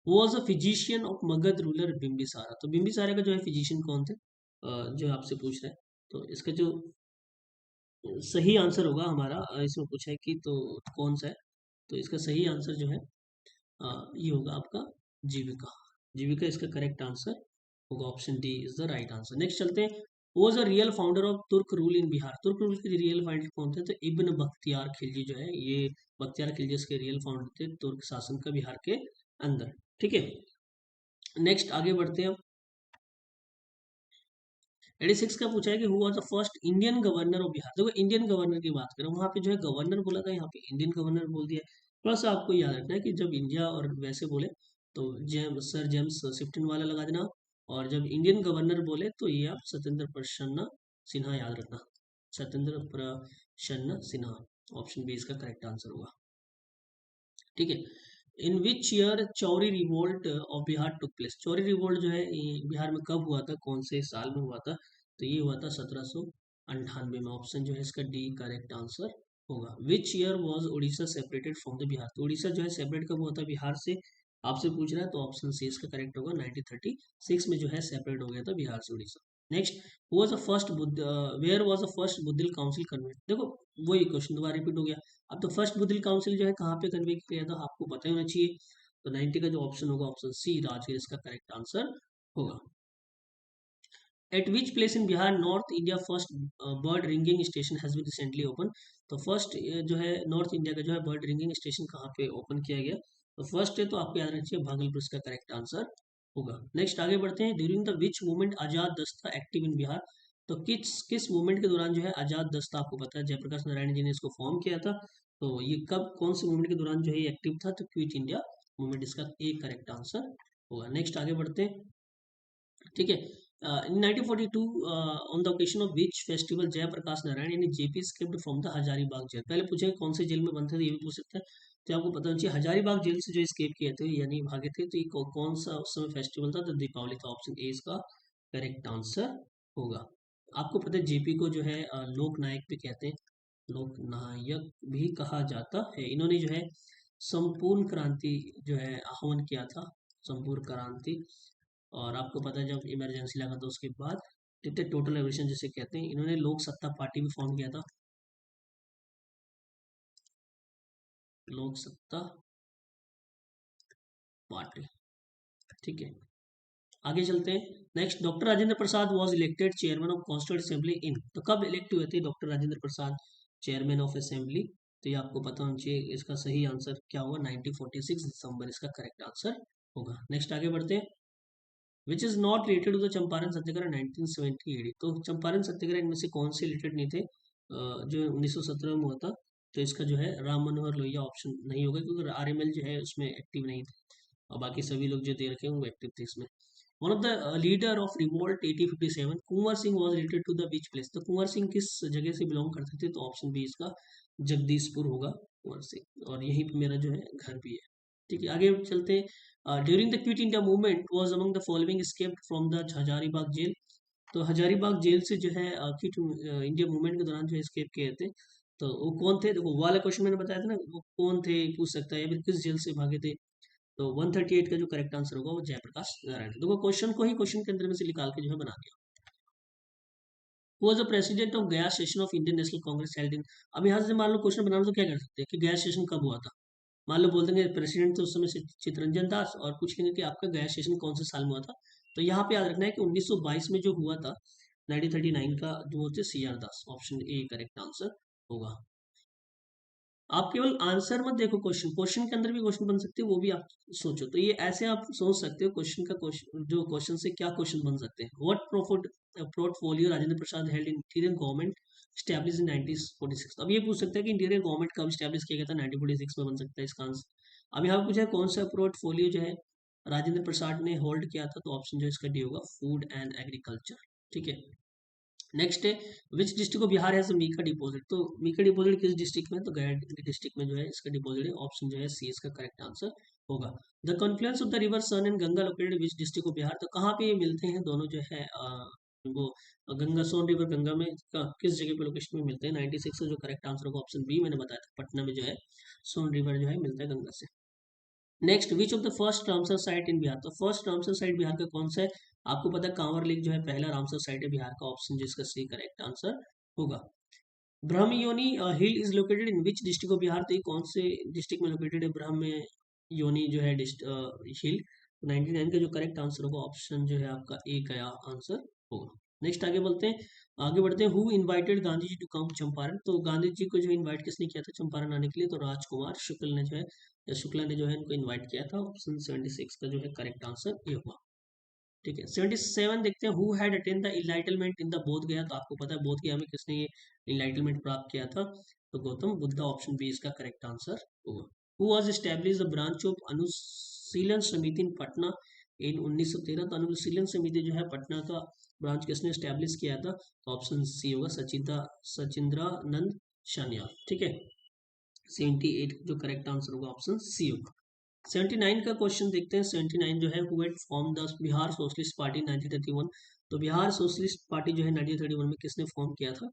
Was a physician of Magadh ruler Bimbisara, तो बिम्बिसारा का जो है फिजिशियन कौन थे, जो आपसे पूछ रहे हैं। तो इसका जो सही आंसर होगा हमारा, इसमें पूछा है कि तो कौन सा है, तो इसका सही आंसर जो है ये होगा आपका जीविका। जीविका इसका करेक्ट आंसर होगा, option D is the right answer. Next चलते हैं। Was a real founder of तुर्क रूल इन बिहार, तुर्क रूल के रियल फाउंडर कौन थे, तो इब्न बख्तियार खिलजी जो है, ये बख्तियार खिलजी इसके रियल फाउंडर थे तुर्क शासन का बिहार के अंदर। ठीक है, नेक्स्ट आगे बढ़ते हैं। 86 का पूछा है कि who was the first Indian governor of Bihar. देखो इंडियन गवर्नर की बात करें, वहां पे जो है गवर्नर बोला था, यहाँ पे इंडियन गवर्नर बोल दिया। थोड़ा सा आपको याद रखना है कि जब इंडिया और वैसे बोले तो सर जेम्स सिप्टन वाला लगा देना, और जब इंडियन गवर्नर बोले तो ये आप सत्येंद्र प्रसन्न सिन्हा याद रखना, सत्येंद्र प्रसन्न सिन्हा, ऑप्शन बी इसका करेक्ट आंसर होगा। ठीक है, in which year Chauri revolt of Bihar took place, Chauri revolt जो है ये बिहार में कब हुआ था, कौन से साल में हुआ था, तो ये हुआ था 1798 में, ऑप्शन जो है इसका डी करेक्ट आंसर होगा। विच year was Orissa separated from the Bihar, तो उड़ीसा जो है सेपरेट कब हुआ था बिहार से, आपसे पूछ रहा है, तो ऑप्शन सी इसका करेक्ट होगा, 1936 में जो है सेपरेट हो गया था बिहार से Orissa. Next, was the first Buddha, where was the first Buddhist council convened, देखो वही क्वेश्चन दोबारा रिपीट हो गया। अब तो फर्स्ट बुद्धिल काउंसिल जो है कहाँ पे कन्वे किया था आपको पता ही होना चाहिए, तो 90 का जो ऑप्शन होगा, ऑप्शन सी राजगीर इसका करेक्ट आंसर होगा। At which place in Bihar north India first bird ringing station has been recently open, तो फर्स्ट जो है नॉर्थ इंडिया का जो है बर्ड रिंगिंग स्टेशन कहाँ पे ओपन किया गया, तो फर्स्ट है तो आपको याद रखना चाहिए भागलपुर, इसका करेक्ट आंसर होगा। नेक्स्ट आगे बढ़ते हैं। ड्यूरिंग द विच मूवमेंट आजाद दस्ता एक्टिव इन बिहार, तो किस किस मूवमेंट के दौरान जो है आजाद दस्ता, आपको पता है जयप्रकाश नारायण जी ने इसको फॉर्म किया था, तो ये कब कौन से मूवमेंट के दौरान जो है एक्टिव था, तो क्विट इंडिया मूवमेंट, इसका एक करेक्ट आंसर होगा। नेक्स्ट आगे बढ़ते हैं। ठीक है, in 1942 on the occasion of which festival Jayaprakash Narayan यानी JP escaped from the Hazaribagh jail, पहले पूछे कौन से जेल में बंद थे, तो ये भी पूछ सकते हैं, तो आपको पता होना चाहिए हजारीबाग जेल से जो स्केप किए थे यानी भागे थे, तो ये कौन सा उस समय फेस्टिवल था, तो दीपावली था, ऑप्शन ए इसका करेक्ट आंसर होगा। आपको पता है जेपी को जो है लोक नायक भी कहते हैं, लोक नायक भी कहा जाता है। इन्होंने जो है संपूर्ण क्रांति जो है आह्वान किया था, संपूर्ण क्रांति, और आपको पता है जब इमरजेंसी लगा था उसके बाद टोटल रेवोल्यूशन जिसे कहते हैं, इन्होंने लोक सत्ता पार्टी भी फॉर्म किया था, लोक सत्ता पार्टी। ठीक है, आगे चलते हैं। Next, doctor Rajendra Prasad was elected chairman of constituent assembly in, तो कब इलेक्ट हुए थे doctor Rajendra Prasad chairman of assembly, तो ये आपको पता होना चाहिए, इसका सही आंसर क्या होगा, 1946 दिसंबर इसका करेक्ट आंसर होगा। नेक्स्ट आगे बढ़ते हैं। Which is not related to the Champaran Satyagraha 1978, तो चंपारण सत्याग्रह इनमें से कौन से रिलेटेड नहीं थे, जो 1917 में हुआ था, तो इसका जो है राम मनोहर लोहिया ऑप्शन नहीं होगा, क्योंकि आरएमएल जो है उसमें एक्टिव नहीं थे, और बाकी सभी लोग जो दे रखे हैं वो एक्टिव थे इसमें। One of the leader of revolt 1857 Kunwar Singh was related to the which place, तो कुंवर सिंह किस जगह से बिलोंग करते थे, तो ऑप्शन बी इसका जगदीशपुर होगा कुंवर सिंह, और यहीं पे मेरा जो है घर भी है। ठीक है, आगे चलते हैं। During the quit India movement was among the following escaped from the Hazaribagh jail, तो हजारीबाग जेल से जो है क्विट इंडिया मूवमेंट के दौरान जो एस्केप किए थे, तो वो कौन थे, देखो वो वाला क्वेश्चन मैंने बताया था ना, वो कौन थे पूछ सकता है, या फिर किस जेल से भागे थे, तो 138 का जो करेक्ट आंसर होगा वो जयप्रकाश नारायण। देखो क्वेश्चन को ही क्वेश्चन के अंदर में से निकाल के जो है बना दिया। वाज द प्रेसिडेंट ऑफ गया session of Indian National Congress held in, अब यहाँ से मान लो क्वेश्चन बनाना तो क्या कर सकते हैं कि गया सेशन कब हुआ था, मान लो बोल देंगे प्रेसिडेंट तो उस समय चितरंजन दास, और पूछ लेंगे कि आपका गया सेशन कौन से साल में हुआ था, तो यहाँ पे याद रखना है कि 1922 में जो हुआ था 1939 का, जो होते C R Das, option A correct answer होगा। आप केवल आंसर मत देखो, क्वेश्चन क्वेश्चन के अंदर भी क्वेश्चन बन सकते हैं, वो भी आप सोचो। तो ये ऐसे आप सोच सकते हो क्वेश्चन का, क्वेश्चन जो क्वेश्चन से क्या क्वेश्चन बन सकते हैं। What portfolio Rajendra Prasad held in interior government establish in 1946। तो अब ये पूछ सकता है कि इंटीरियर गवर्नमेंट कब स्टैब्लिश किया गया था, 1946 में बन सकता है इसका आंसर। अब यहाँ पे पूछा है कौन सा पोर्टफोलियो जो है राजेंद्र प्रसाद ने होल्ड किया था, तो ऑप्शन जो इसका डी होगा फूड एंड एग्रीकल्चर। ठीक है। नेक्स्ट है which district of Bihar has mica deposit. तो मीका डिपॉजिट किस डिस्ट्रिक्ट में, तो गया डिस्ट्रिक्ट में जो है इसका डिपॉजिट है। ऑप्शन जो है सी इसका करेक्ट आंसर होगा। The confluence of the river Son and Ganga located which district of Bihar. तो कहाँ पे ये मिलते हैं दोनों जो है वो गंगा, सोन रिवर गंगा में किस जगह पे लोकेशन में मिलते हैं। 96 का जो करेक्ट आंसर होगा ऑप्शन बी, मैंने बताया था पटना में जो है सोन रिवर जो है मिलता है गंगा से। Next which of the first Ramsar site in Bihar. तो फर्स्ट रामसर साइट बिहार का कौन सा है, आपको पता है कांवर लेक जो है पहला रामसर साइट है बिहार का। ऑप्शन जिसका सी करेक्ट आंसर होगा। Brahmayoni hill is located in which district of Bihar. तो ये कौन से डिस्ट्रिक्ट में लोकेटेड है ब्रह्म योनी जो है हिल। 99 का जो करेक्ट आंसर होगा ऑप्शन जो है आपका ए का आंसर होगा। नेक्स्ट आगे बोलते हैं, आगे बढ़ते हैं। Who invited Gandhi ji to come Champaran. तो गांधी जी को जो इनवाइट किसने किया था चंपारण आने के लिए, तो राजकुमार शुक्ल ने जो है, या शुक्ला ने जो है इनको इनवाइट किया था। ऑप्शन 76 का जो है करेक्ट आंसर ये होगा। ठीक है। 77 देखते हैं, who had attain the enlightenment in the Bodh Gaya. तो आपको पता है बोध गया में किसने ये इनलाइटलमेंट प्राप्त किया था, तो गौतम बुद्ध। ऑप्शन बी इसका करेक्ट आंसर होगा। Who was establish the branch of Anushilan Samiti इन पटना इन 1913। तो अनुशीलन समिति जो है पटना का ब्रांच किसने एस्टैब्लिश किया था, तो ऑप्शन सी होगा सचिंद्रानंद सान्याल। ठीक है। 78 जो करेक्ट आंसर होगा ऑप्शन सी होगा। 79 का क्वेश्चन देखते हैं। 79 जो है who had form the Bihar socialist party 1931। तो बिहार सोशलिस्ट पार्टी जो है 1931 में किसने फॉर्म किया था,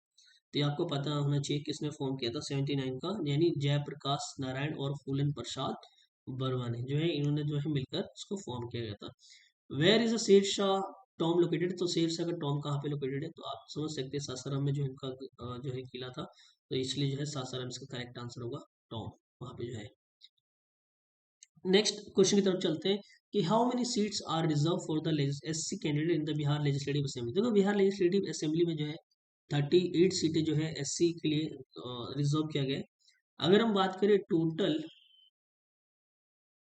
तो ये आपको पता होना चाहिए किसने फॉर्म किया था 79 का, यानी जयप्रकाश नारायण और फूलन प्रसाद बर्मा ने जो है, इन्होंने जो है मिलकर इसको फॉर्म किया गया था। Where is a Shershah tomb located. तो शेरशाह का टॉम कहाँ पे लोकेटेड है, तो आप समझ सकते हैं सासाराम में जो इनका जो है किला था, तो इसलिए जो है सासाराम इसका करेक्ट आंसर होगा टॉम, वहां पे जो है। नेक्स्ट क्वेश्चन की तरफ चलते हैं कि how many seats are reserve for the SC candidate in the Bihar legislative assembly. देखो बिहार लेजिस्लेटिव असेंबली में जो है 38 सीटें जो है एससी के लिए रिजर्व किया गया है। अगर हम बात करें टोटल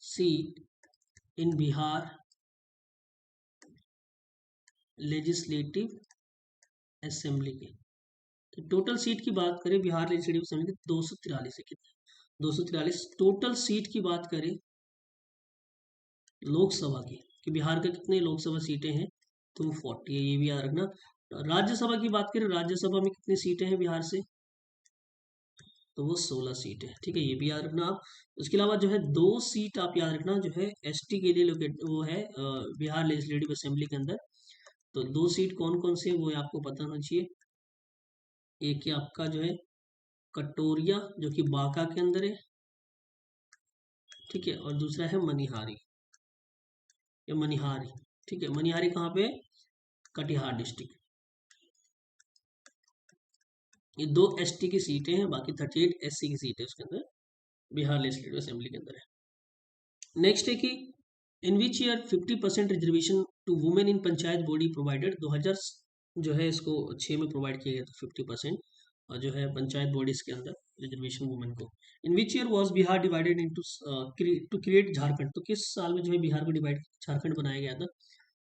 सीट इन बिहार लेजिस्लेटिव असेंबली की, तो टोटल सीट की बात करें बिहार लेजिस्लेटिव असेंबली की 243 है। कितने, 243 टोटल सीट की बात करें लोकसभा की, कि बिहार के कितने लोकसभा सीटें हैं, तो 40 है, ये भी याद रखना। राज्यसभा की बात करें, राज्यसभा में कितनी सीटें हैं बिहार से, तो वो 16 सीट है। ठीक है, ये भी याद रखना आप। उसके अलावा जो है 2 सीट आप याद रखना जो है एसटी के लिए लोकेट वो है बिहार लेजिस्लेटिव असेंबली के अंदर। तो 2 सीट कौन कौन से वो आपको पता होना चाहिए। एक ही आपका जो है कटोरिया जो कि बांका के अंदर है, ठीक है, और दूसरा है मनिहारी या मनिहारी। ठीक है, मनिहारी कहाँ पे, कटिहार डिस्ट्रिक्ट। ये 2 एसटी की सीटें हैं, बाकी 38 एससी की सीटें उसके अंदर बिहार लेजिस्लेटिव असेंबली के अंदर है। नेक्स्ट है कि in which year 50% reservation to women in panchayat body provided. 2000 जो है इसको 6 में प्रोवाइड किया गया था 50% और जो है पंचायत बॉडीज के अंदर रिजर्वेशन वुमेन को। In which year was Bihar divided into to create Jharkhand. तो किस साल में जो है बिहार को डिवाइड झारखंड बनाया गया था,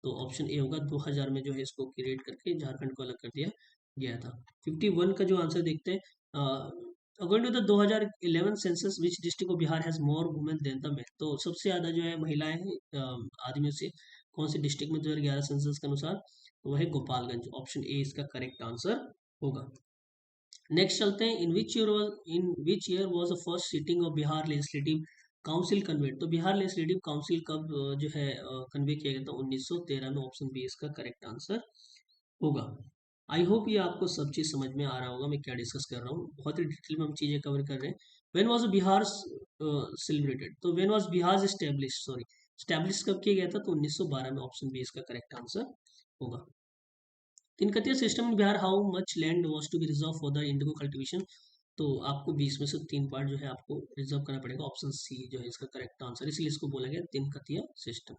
तो ऑप्शन ए होगा 2000 में जो है इसको क्रिएट करके झारखंड को अलग कर दिया गया था। 51 का जो आंसर देखते हैं, according to the 2011 census which district of Bihar has more women than the men. तो सबसे ज्यादा जो है महिलाएं हैं आदमियों से कौन से डिस्ट्रिक्ट में 2011 सेंसस के अनुसार, तो वह है गोपालगंज। ऑप्शन ए इसका करेक्ट आंसर होगा। नेक्स्ट चलते हैं, in which year was the first sitting of Bihar legislative council convened. तो बिहार लेजिस्लेटिव काउंसिल कब जो है कन्वे किया गया था, 1913 में। ऑप्शन बी इसका करेक्ट आंसर होगा। आई होप ये आपको सब चीज समझ में आ रहा होगा मैं क्या डिस्कस कर रहा हूँ, बहुत ही डिटेल में हम चीजें कवर कर रहे हैं। When was Bihar celebrated. तो when was Bihar establish, sorry establish कब किया गया था, तो 1912 में। ऑप्शन बी इसका करेक्ट आंसर होगा। Tinkathia system in Bihar how much land was to be reserve for the indigo cultivation. तो आपको 20 में से 3 पार्ट जो है आपको रिजर्व करना पड़ेगा। ऑप्शन सी जो है इसका करेक्ट आंसर, इसलिए इसको बोला गया तिनकतिया सिस्टम।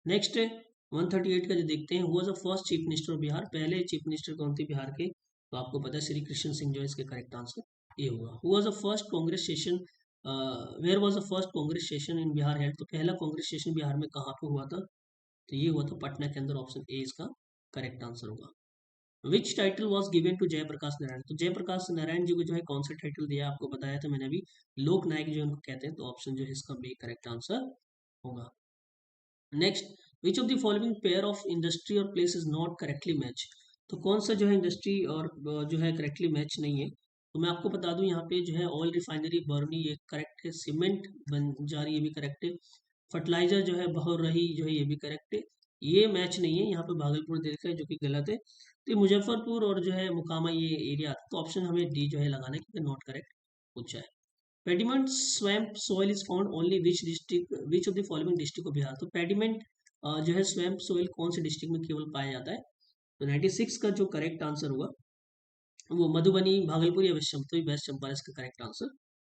नेक्स्ट 138 का जो देखते हैं, हुआ the first chief minister of Bihar. पहले चीफ मिनिस्टर कौन थे बिहार के, तो आपको पता है श्री कृष्ण सिंह जो है इसके करेक्ट आंसर ये होगा। Who was the first Congress session, where was the first Congress session in Bihar held, तो पहला कांग्रेस सेशन बिहार में कहाँ पे हुआ था, तो ये हुआ था पटना के अंदर, ऑप्शन ए इसका करेक्ट आंसर होगा। Which title was given to Jayaprakash Narayan, तो जयप्रकाश नारायण जी को जो है कौन सा टाइटल दिया आपको बताया था मैंने अभी, लोक नायक जो उनको कहते हैं, तो ऑप्शन जो है इसका बी करेक्ट आंसर होगा। Next, which of the following pair of industry और place is not correctly match, तो कौन सा जो है इंडस्ट्री और जो है करेक्टली मैच नहीं है, तो मैं आपको बता दूं यहाँ पे जो है ऑयल रिफाइनरी बर्नी ये करेक्ट है, सीमेंट बंजारी ये भी करेक्ट है, फर्टिलाइजर जो है बहुरही जो है ये भी करेक्ट है, ये मैच नहीं है, यहाँ पे भागलपुर दे रखा है जो कि गलत है, तो ये मुजफ्फरपुर और जो है मुकामा ये एरिया आता है, तो ऑप्शन हमें डी जो है लगाना है क्योंकि नॉट करेक्ट पूछा है। Pediment swamp soil is found only which district, which of the following district of Bihar, तो पेडिमेंट जो है स्वैम्प सोइल कौन से डिस्ट्रिक्ट में केवल पाया जाता है, तो 96 का जो करेक्ट आंसर होगा वो मधुबनी, भागलपुर या वेस्ट चंपारण, वेस्ट चंपारण इसका करेक्ट आंसर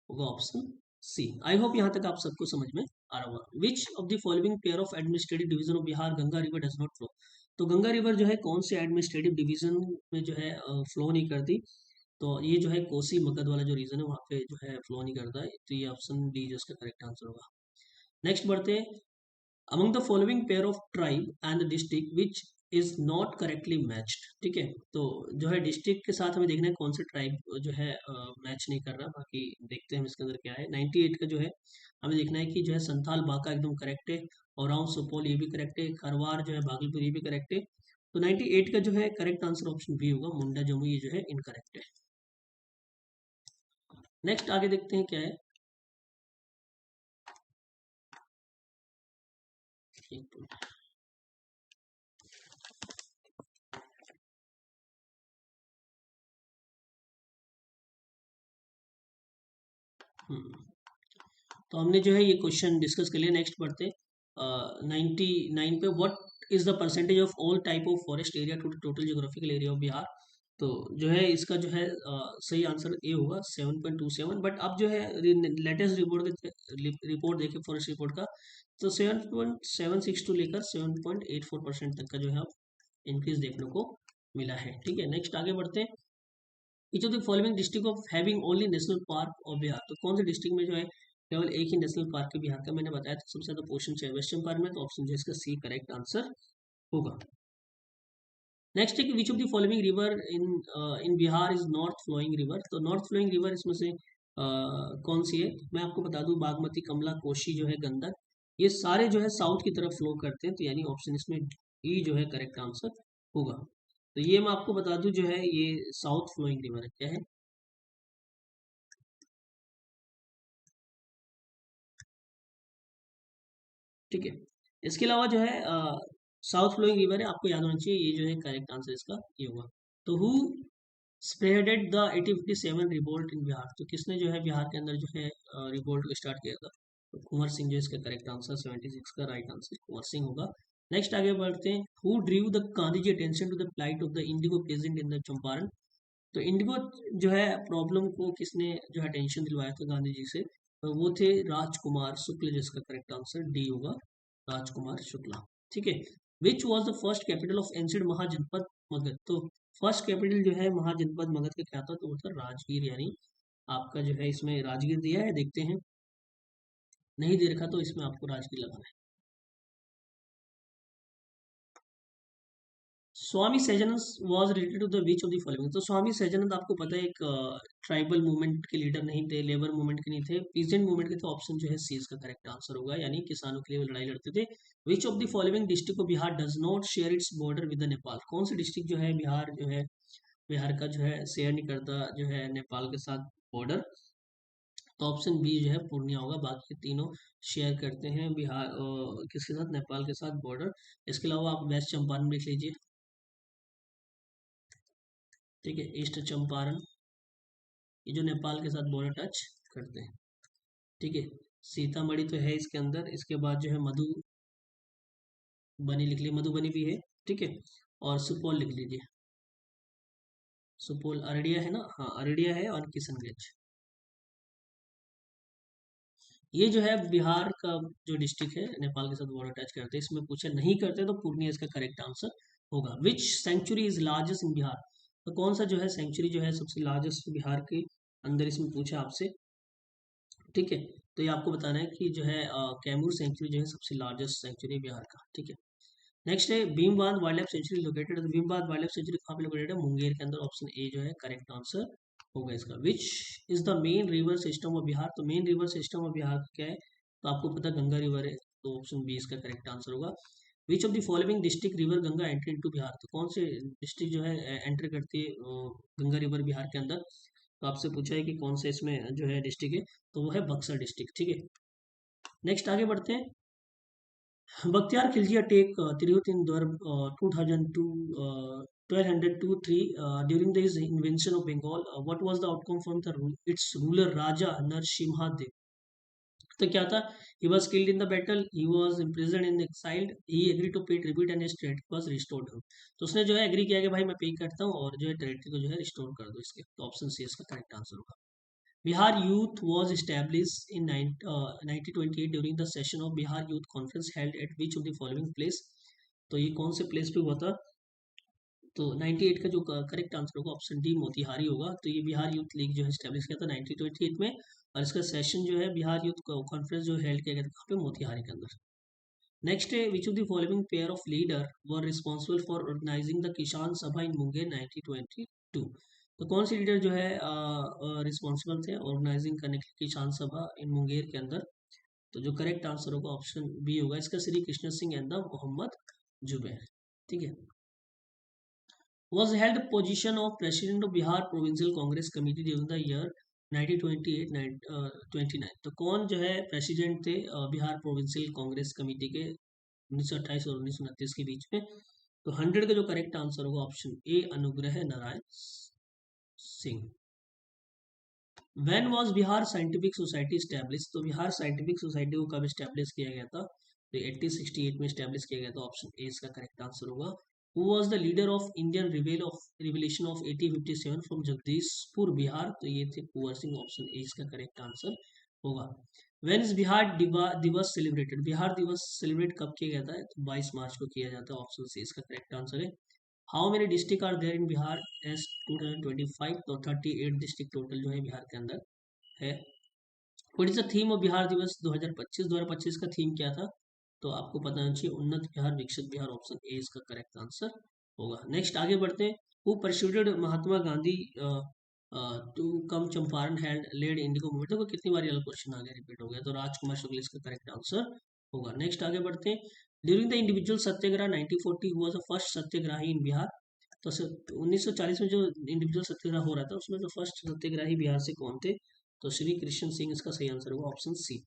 होगा ऑप्शन सी। आई होप यहाँ तक आप सबको समझ में आ रहा होगा। Which of the following pair of administrative division of Bihar Ganga river does not flow, तो गंगा रिवर जो है कौन से एडमिनिस्ट्रेटिव डिवीजन में जो है फ्लो नहीं करती, तो ये जो है कोसी मगध वाला जो रीजन है वहाँ पे जो है फ्लो नहीं करता है, तो ये ऑप्शन डी जो इसका करेक्ट आंसर होगा। नेक्स्ट बढ़ते हैं, among the following pair of tribe and the district which is not correctly matched, ठीक है, तो जो है डिस्ट्रिक्ट के साथ हमें देखना है कौन से ट्राइब जो है मैच नहीं कर रहा, बाकी देखते हैं हम इसके अंदर क्या है। 98 का जो है हमें देखना है कि जो है संथाल बाका एकदम करेक्ट है, और राउंड सुपौल ये भी करेक्ट है, खरवार जो है भागलपुर ये भी करेक्ट है, तो 98 का जो है करेक्ट आंसर ऑप्शन बी होगा, मुंडा जमुई ये जो है इनकरेक्ट है। नेक्स्ट आगे देखते हैं क्या है। तो हमने जो है ये क्वेश्चन डिस्कस कर लिया। नेक्स्ट बढ़ते 99 पे, what is the percentage of all type of forest area to total geographical area of Bihar, तो जो है इसका जो है सही आंसर ए होगा 7.27, बट अब जो है लेटेस्ट रिपोर्ट देखे फॉरेस्ट रिपोर्ट का, तो 7.762 लेकर 7.84% तक का जो है अब इंक्रीज देखने को मिला है। ठीक है, नेक्स्ट आगे बढ़ते हैं। Each of the following district of having only national park of Bihar, तो कौन से डिस्ट्रिक्ट में जो है केवल एक ही नेशनल पार्क है बिहार का, मैंने बताया था सबसे ज्यादा पोर्शन है वेस्ट चंपारण में, तो ऑप्शन जो है इसका सी करेक्ट आंसर होगा। नेक्स्ट है कि which of the following river in Bihar is north flowing river, तो नॉर्थ फ्लोइंग रिवर इसमें से कौन सी है, मैं आपको बता दूं बागमती, कमला, कोशी जो है, गंडक, ये सारे जो है साउथ की तरफ फ्लो करते हैं, तो यानी ऑप्शन इसमें ई जो है करेक्ट आंसर होगा। तो ये मैं आपको बता दूं जो है ये साउथ फ्लोइंग रिवर है, क्या है, ठीक है। इसके अलावा जो है साउथ फ्लोइंग रिवर है, आपको याद होना चाहिए, ये जो है करेक्ट आंसर इसका ये होगा। तो who spearheaded the 1857 revolt in Bihar, तो किसने जो है बिहार के अंदर जो है रिवोल्ट को स्टार्ट किया था, तो कुंवर सिंह जो इसका करेक्ट आंसर 76 का राइट आंसर कुंवर सिंह होगा। नेक्स्ट आगे बढ़ते हैं, who drew the Gandhi ji attention to the plight of the indigo peasant in the Champaran, तो इंडिगो जो है प्रॉब्लम को किसने जो है अटेंशन दिलवाया था गांधी जी से, तो वो थे राजकुमार शुक्ल, जिसका करेक्ट आंसर डी होगा, राजकुमार शुक्ला। ठीक है, which was the first capital of ancient Mahajanapada Magadh, तो फर्स्ट कैपिटल जो है महाजनपद मगध का क्या था, तो वो था राजगीर, यानी आपका जो है इसमें राजगीर दिया है, देखते हैं, नहीं दे रखा तो इसमें आपको राजगीर लगाना है। Swami Sahajanand was related to the which of the following, तो स्वामी सैजनंद आपको पता है एक ट्राइबल मूवमेंट के लीडर नहीं थे, लेबर मूवमेंट के नहीं थे, पीजेंट मूवमेंट के थे, ऑप्शन जो है सी इसका करेक्ट आंसर होगा, यानी किसानों के लिए वो लड़ाई लड़ते थे। विच of the following district of Bihar does not share its border with Nepal, कौन सी डिस्ट्रिक्ट जो है बिहार जो है बिहार का जो है शेयर नहीं करता जो है नेपाल के साथ बॉर्डर, तो ऑप्शन बी जो है पूर्णिया होगा, बाकी तीनों शेयर करते हैं बिहार किसके साथ, नेपाल के साथ बॉर्डर। इसके अलावा आप वेस्ट चंपारण लिख लीजिए, ठीक है, ईस्ट चंपारण, ये जो नेपाल के साथ बॉर्डर टच करते हैं, ठीक है। सीतामढ़ी तो है इसके अंदर, इसके बाद जो है मधुबनी लिख लीजिए, मधुबनी भी है, ठीक है, और सुपौल लिख लीजिए, सुपौल, अररिया है ना, हाँ अररिया है, और किशनगंज, ये जो है बिहार का जो डिस्ट्रिक्ट है नेपाल के साथ बॉर्डर टच करते हैं, इसमें पूछा नहीं करते तो पूर्णिया इसका करेक्ट आंसर होगा। Which sanctuary is largest in Bihar, तो कौन सा जो है सेंचुरी जो है सबसे लार्जेस्ट बिहार के अंदर इसमें पूछा आपसे, ठीक है। तो ये आपको बताना है कि जो है कैमूर सेंचुरी जो है सबसे लार्जेस्ट सेंचुरी बिहार का, ठीक है। नेक्स्ट है Bhimbandh wild life sanctuary located, तो भीमबांध वाइल्ड लाइफ सेंचुरी कहाँ पे लोकेटेड है, मुंगेर के अंदर, ऑप्शन ए जो है करेक्ट आंसर होगा इसका। Which is the main river system of Bihar, तो main river system of Bihar क्या है, तो आपको पता गंगा रिवर है, तो ऑप्शन बी इसका करेक्ट आंसर होगा। Which of the following district river Ganga entry into Bihar, तो कौन से डिस्ट्रिक्ट जो है एंटर करती है गंगा रिवर बिहार के अंदर, तो आपसे पूछा है कि कौन से इसमें जो है डिस्ट्रिक्ट है, तो वो है बक्सर डिस्ट्रिक्ट, ठीक है। नेक्स्ट आगे बढ़ते हैं। Bakhtiyar Khilji attack Tirhut in 2002 1203 during the his invention of Bengal. What was the outcome from its ruler Raja Narsimha Dev? तो क्या था, he was killed in the battle, he was imprisoned and exiled, he agreed to pay tribute and his territory was restored. तो उसने जो है एग्री किया कि भाई मैं पे करता हूँ और जो है टेरिटरी को जो है रिस्टोर कर दो इसके, तो ऑप्शन सी इसका करेक्ट आंसर होगा। Bihar youth was established in 1928 during the session of Bihar Youth Conference held at which of the following place, तो ये कौन से प्लेस पे हुआ था, तो 98 का जो करेक्ट आंसर होगा ऑप्शन डी मोतिहारी होगा। तो ये बिहार यूथ लीग जो है स्टैब्लिश किया था 1928 में, और इसका सेशन जो है बिहार यूथ कॉन्फ्रेंस जो हेल्ड किया गया था कहाँ पे, मोतिहारी के अंदर। नेक्स्ट है which of the following pair of leader were responsible for organizing the Kisan Sabha इन मुंगेर 1922, तो कौन से लीडर जो है रिस्पॉन्सिबल थे ऑर्गेनाइजिंग करने के लिए किसान सभा इन मुंगेर के अंदर, तो जो करेक्ट आंसर होगा ऑप्शन बी होगा इसका, श्री कृष्ण सिंह एंड द मोहम्मद जुबैर, ठीक है। was held position of president of Bihar Provincial Congress Committee during the year 1928-29, तो कौन जो है प्रेसिडेंट थे बिहार प्रोविंशियल कांग्रेस कमेटी के 1928 और 1929 के बीच में, तो 100 का जो करेक्ट आंसर होगा option A Anugrah Narayan Singh. When was Bihar scientific society establish, तो बिहार साइंटिफिक सोसाइटी को कब स्टैब्लिश किया गया था, तो 1868 में स्टैब्लिश किया गया था, ऑप्शन ए इसका करेक्ट आंसर होगा। Who was the leader of Indian revolution of 1857 from Jagdishpur Bihar, तो ये थे कुंवर सिंह, ऑप्शन ए इसका करेक्ट आंसर होगा। When is बिहार दिवस सेलिब्रेटेड, बिहार दिवस सेलिब्रेट कब किया जाता है, तो 22 मार्च को किया जाता है, ऑप्शन सी इसका करेक्ट आंसर है। How many district are there in Bihar as 2025, तो 38 डिस्ट्रिक्ट टोटल जो है बिहार के अंदर है। What is the theme of Bihar दिवस 2025 का थीम क्या था, तो आपको पता होना चाहिए उन्नत बिहार विकसित बिहार, ऑप्शन ए इसका करेक्ट आंसर होगा। नेक्स्ट आगे बढ़ते हैं। Who persuaded Mahatma Gandhi to come Champaran had led indigo movement, देखो कितनी बार ये क्वेश्चन आ गया, रिपीट हो गया, तो राजकुमार शुक्ल इसका करेक्ट आंसर होगा। नेक्स्ट आगे बढ़ते हैं। ड्यूरिंग द इंडिविजुअल सत्याग्रह 1940 हुआ द फर्स्ट सत्याग्रही इन बिहार, तो 1940 में जो इंडिविजुअल सत्याग्रह हो रहा था उसमें जो फर्स्ट सत्याग्रही बिहार से कौन थे, तो श्री कृष्ण सिंह इसका सही आंसर होगा, ऑप्शन सी।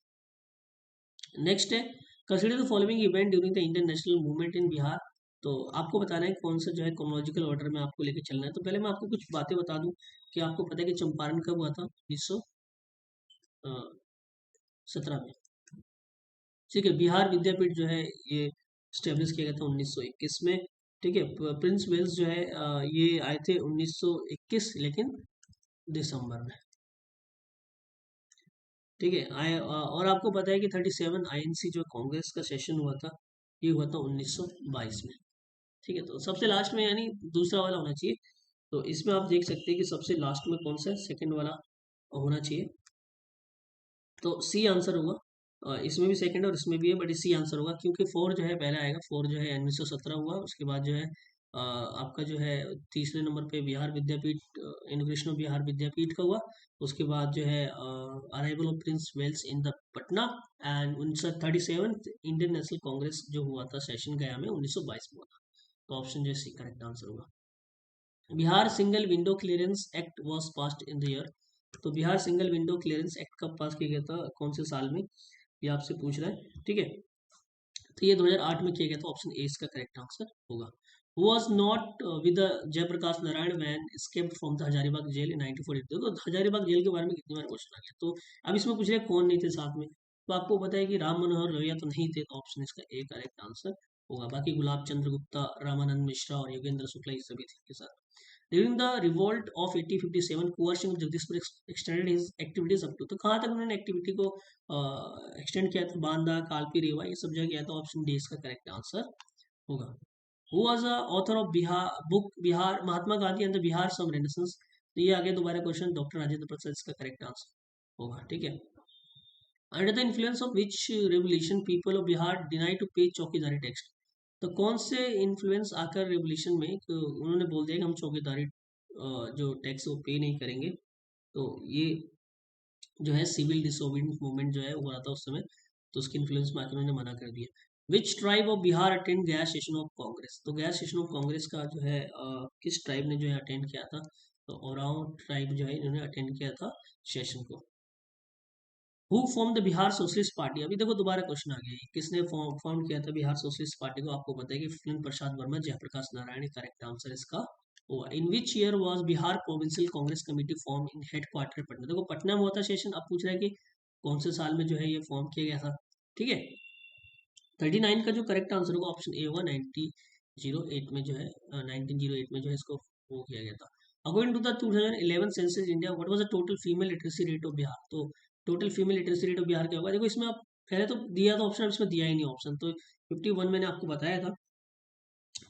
नेक्स्ट है consider the following event during the Indian national movement in Bihar, तो आपको बताना है कौन सा जो है क्रोनोलॉजिकल ऑर्डर में आपको लेके चलना है। तो पहले मैं आपको कुछ बातें बता दूं कि आपको पता है कि चंपारण कब हुआ था, 1917 में, ठीक है। बिहार विद्यापीठ जो है ये स्टेब्लिश किया गया था 1921 में, ठीक है। प्रिंस वेल्स जो है ये आए थे 1921 लेकिन दिसंबर में, ठीक है। और आपको पता है कि 37 आईएनसी जो कांग्रेस का सेशन हुआ था ये हुआ था 1922 में, ठीक है। तो सबसे लास्ट में यानी दूसरा वाला होना चाहिए, तो इसमें आप देख सकते हैं कि सबसे लास्ट में कौन सा सेकंड वाला होना चाहिए, तो सी आंसर होगा। इसमें भी सेकंड और इसमें भी है, बट सी आंसर होगा क्योंकि फोर जो है पहले आएगा, फोर जो है 1917 हुआ, उसके बाद जो है आपका जो है तीसरे नंबर पे बिहार विद्यापीठ, इनोग्रेशन ऑफ बिहार विद्यापीठ का हुआ, उसके बाद जो है arrival of prince Wales in the Patna, and 1937 Indian National Congress जो हुआ था सेशन गया में 1922 में हुआ था, तो ऑप्शन जो सी करेक्ट आंसर होगा। Bihar single window clearance act was passed in the year, तो Bihar single window clearance act कब पास किया गया था, कौन से साल में, ये आपसे पूछ रहा है, ठीक है। तो ये 2008 में किया गया था, ऑप्शन ए इसका करेक्ट आंसर होगा। was not with the Jayaprakash Narayan when escaped from the Hazaribagh jail in 1942, तो हजारीबाग जेल के बारे में कितनी बार क्वेश्चन आ गया, तो अब इसमें पूछ रहे कौन नहीं थे साथ में, तो आपको पता है कि राम मनोहर लोहिया तो नहीं थे, तो ऑप्शन इसका ए करेक्ट आंसर होगा। बाकी गुलाब चंद्र गुप्ता, रामानंद मिश्रा और योगेंद्र शुक्ला ये सभी थे के साथ। During the revolt of 1857 Kunwar Singh Jagdishpur extended his activities up to, तो कहाँ तक उन्होंने एक्टिविटी को एक्सटेंड किया था, बांदा, कालपी, रेवा ये सब जगह किया था, ऑप्शन डी इसका करेक्ट आंसर होगा। Who was the author of Bihar book Bihar Mahatma Gandhi and the Bihar some renaissance, तो ये आगे दोबारा क्वेश्चन, डॉक्टर राजेंद्र प्रसाद इसका करेक्ट आंसर होगा, ठीक है। Under the influence of which revolution people of Bihar deny to pay chowkidari tax. तो कौन से इन्फ्लुएंस आकर रेवोल्यूशन में उन्होंने बोल दिया कि हम चौकीदारी जो टैक्स वो पे नहीं करेंगे। तो ये जो है सिविल डिसोबीडियंस मूवमेंट जो है वो हो रहा था उस समय, तो उसके इन्फ्लुएंस में आकर उन्होंने मना कर दिया। Which tribe of Bihar attend गया सेशन ऑफ कांग्रेस। तो गया सेशन ऑफ कांग्रेस का जो है किस ट्राइब ने जो है अटेंड किया था। तो ओरांव ट्राइब जो है इन्होंने अटेंड किया था सेशन को। Who form the Bihar socialist party. अभी देखो दोबारा क्वेश्चन आ गया है, किसने फॉर्म किया था बिहार सोशलिस्ट पार्टी को। आपको पता है कि फिल्म प्रसाद वर्मा, जयप्रकाश नारायण, करेक्ट आंसर इसका हुआ। In which year was Bihar provincial Congress committee form in headquarter Patna. देखो पटना में हुआ था सेशन, अब पूछ रहा है कि कौन से साल में जो है ये फॉर्म किया गया था, ठीक है। 39 का जो करेक्ट आंसर होगा ऑप्शन ए होगा, 1908 में जो है 1908 में जो है इसको वो किया गया था। According to the 2011 census India, what was the total female literacy rate of Bihar. तो total female literacy rate of Bihar क्या होगा। देखो इसमें आप पहले तो दिया था ऑप्शन, अब इसमें दिया ही नहीं ऑप्शन। तो 51 मैंने आपको बताया था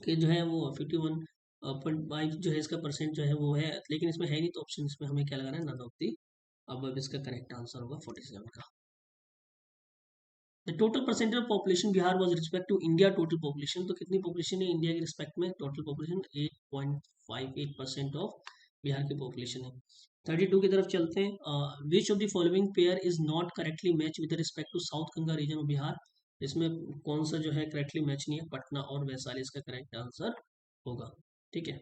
कि जो है वो 51.5 जो है इसका परसेंट जो है वो है, लेकिन इसमें है नहीं, तो ऑप्शन इसमें हमें क्या लगाना है, नन ऑफ दी। अब इसका करेक्ट आंसर होगा 47 का। The total percentage of population Bihar was respect to India total population. तो कितनी पॉपुलेशन है इंडिया के रिस्पेक्ट में, टोटल पॉपुलेशन 8.58% ऑफ बिहार की पॉपुलेशन है। 32 की तरफ चलते हैं। Which of the following pair is not correctly match with respect to south Ganga region of Bihar. इसमें कौन सा जो है करेक्टली मैच नहीं है, पटना और वैशाली इसका करेक्ट आंसर होगा, ठीक है।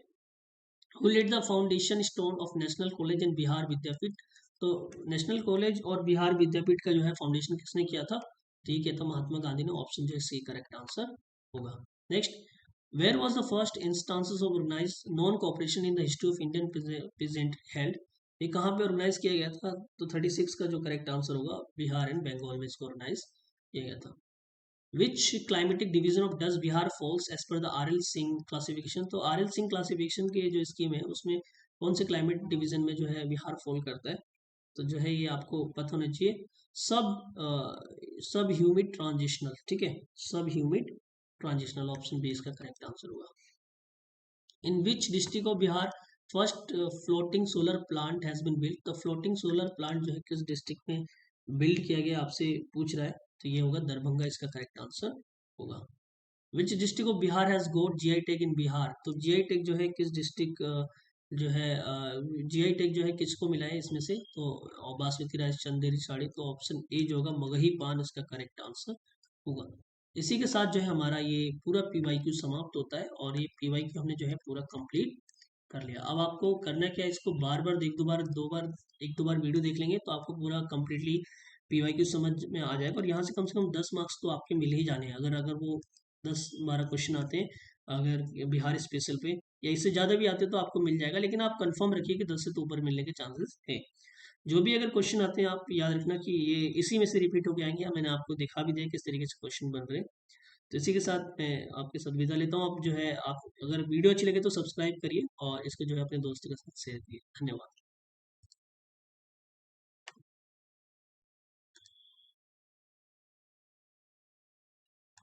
Who lead the foundation stone of national college and Bihar Vidyapeeth. तो नेशनल कॉलेज और बिहार विद्यापीठ का जो है फाउंडेशन किसने किया था, ठीक है, तो महात्मा गांधी ने। ऑप्शन जो है सी करेक्ट आंसर होगा। Next, where was the first instances of organize non cooperation in the history of Indian present held. ये कहाँ पे ऑर्गेनाइज किया गया था। तो 36 का जो करेक्ट आंसर होगा, बिहार एंड बंगाल में इसको ऑर्गेनाइज किया गया था। Which climatic division of does Bihar falls as per the RL Singh classification। तो RL Singh classification के जो स्कीम है उसमें कौन से क्लाइमेट डिवीजन में जो है बिहार फॉल करता है। तो जो है ये आपको पता होना चाहिए, सब ह्यूमिड ट्रांजिशनल, ठीक है, sub humid transitional. Option B इसका करेक्ट आंसर होगा। In which district of Bihar first floating solar plant has been built. तो फ्लोटिंग सोलर प्लांट जो है किस डिस्ट्रिक्ट में बिल्ड किया गया आपसे पूछ रहा है, तो ये होगा दरभंगा, इसका करेक्ट आंसर होगा। Which district of Bihar has got GI tag in Bihar. तो जीआई टैग जो है किस डिस्ट्रिक्ट जो है जीआई टैग जो है किसको मिला है इसमें से, तो बासमती राइस, चंदेरी साड़ी। तो ऑप्शन ए जो होगा मगही पान, इसका करेक्ट आंसर होगा। इसी के साथ जो है हमारा ये पूरा पीवाईक्यू समाप्त होता है, और ये पीवाईक्यू हमने जो है पूरा कंप्लीट कर लिया। अब आपको करना क्या है, इसको बार बार एक दो बार वीडियो देख लेंगे तो आपको पूरा कंप्लीटली पीवाईक्यू समझ में आ जाएगा। और यहाँ से कम 10 मार्क्स तो आपके मिल ही जाने हैं, अगर अगर वो 10-12 क्वेश्चन आते हैं अगर बिहार स्पेशल पे, या इससे ज़्यादा भी आते तो आपको मिल जाएगा। लेकिन आप कंफर्म रखिए कि 10 से तो ऊपर मिलने के चांसेस है। जो भी अगर क्वेश्चन आते हैं आप याद रखना कि ये इसी में से रिपीट होके आएंगे। मैंने आपको दिखा भी दिया किस तरीके से क्वेश्चन बन रहे हैं। तो इसी के साथ मैं आपके साथ विदा लेता हूँ। आप जो है, आप अगर वीडियो अच्छी लगे तो सब्सक्राइब करिए और इसको जो है अपने दोस्तों के साथ शेयर करिए। धन्यवाद।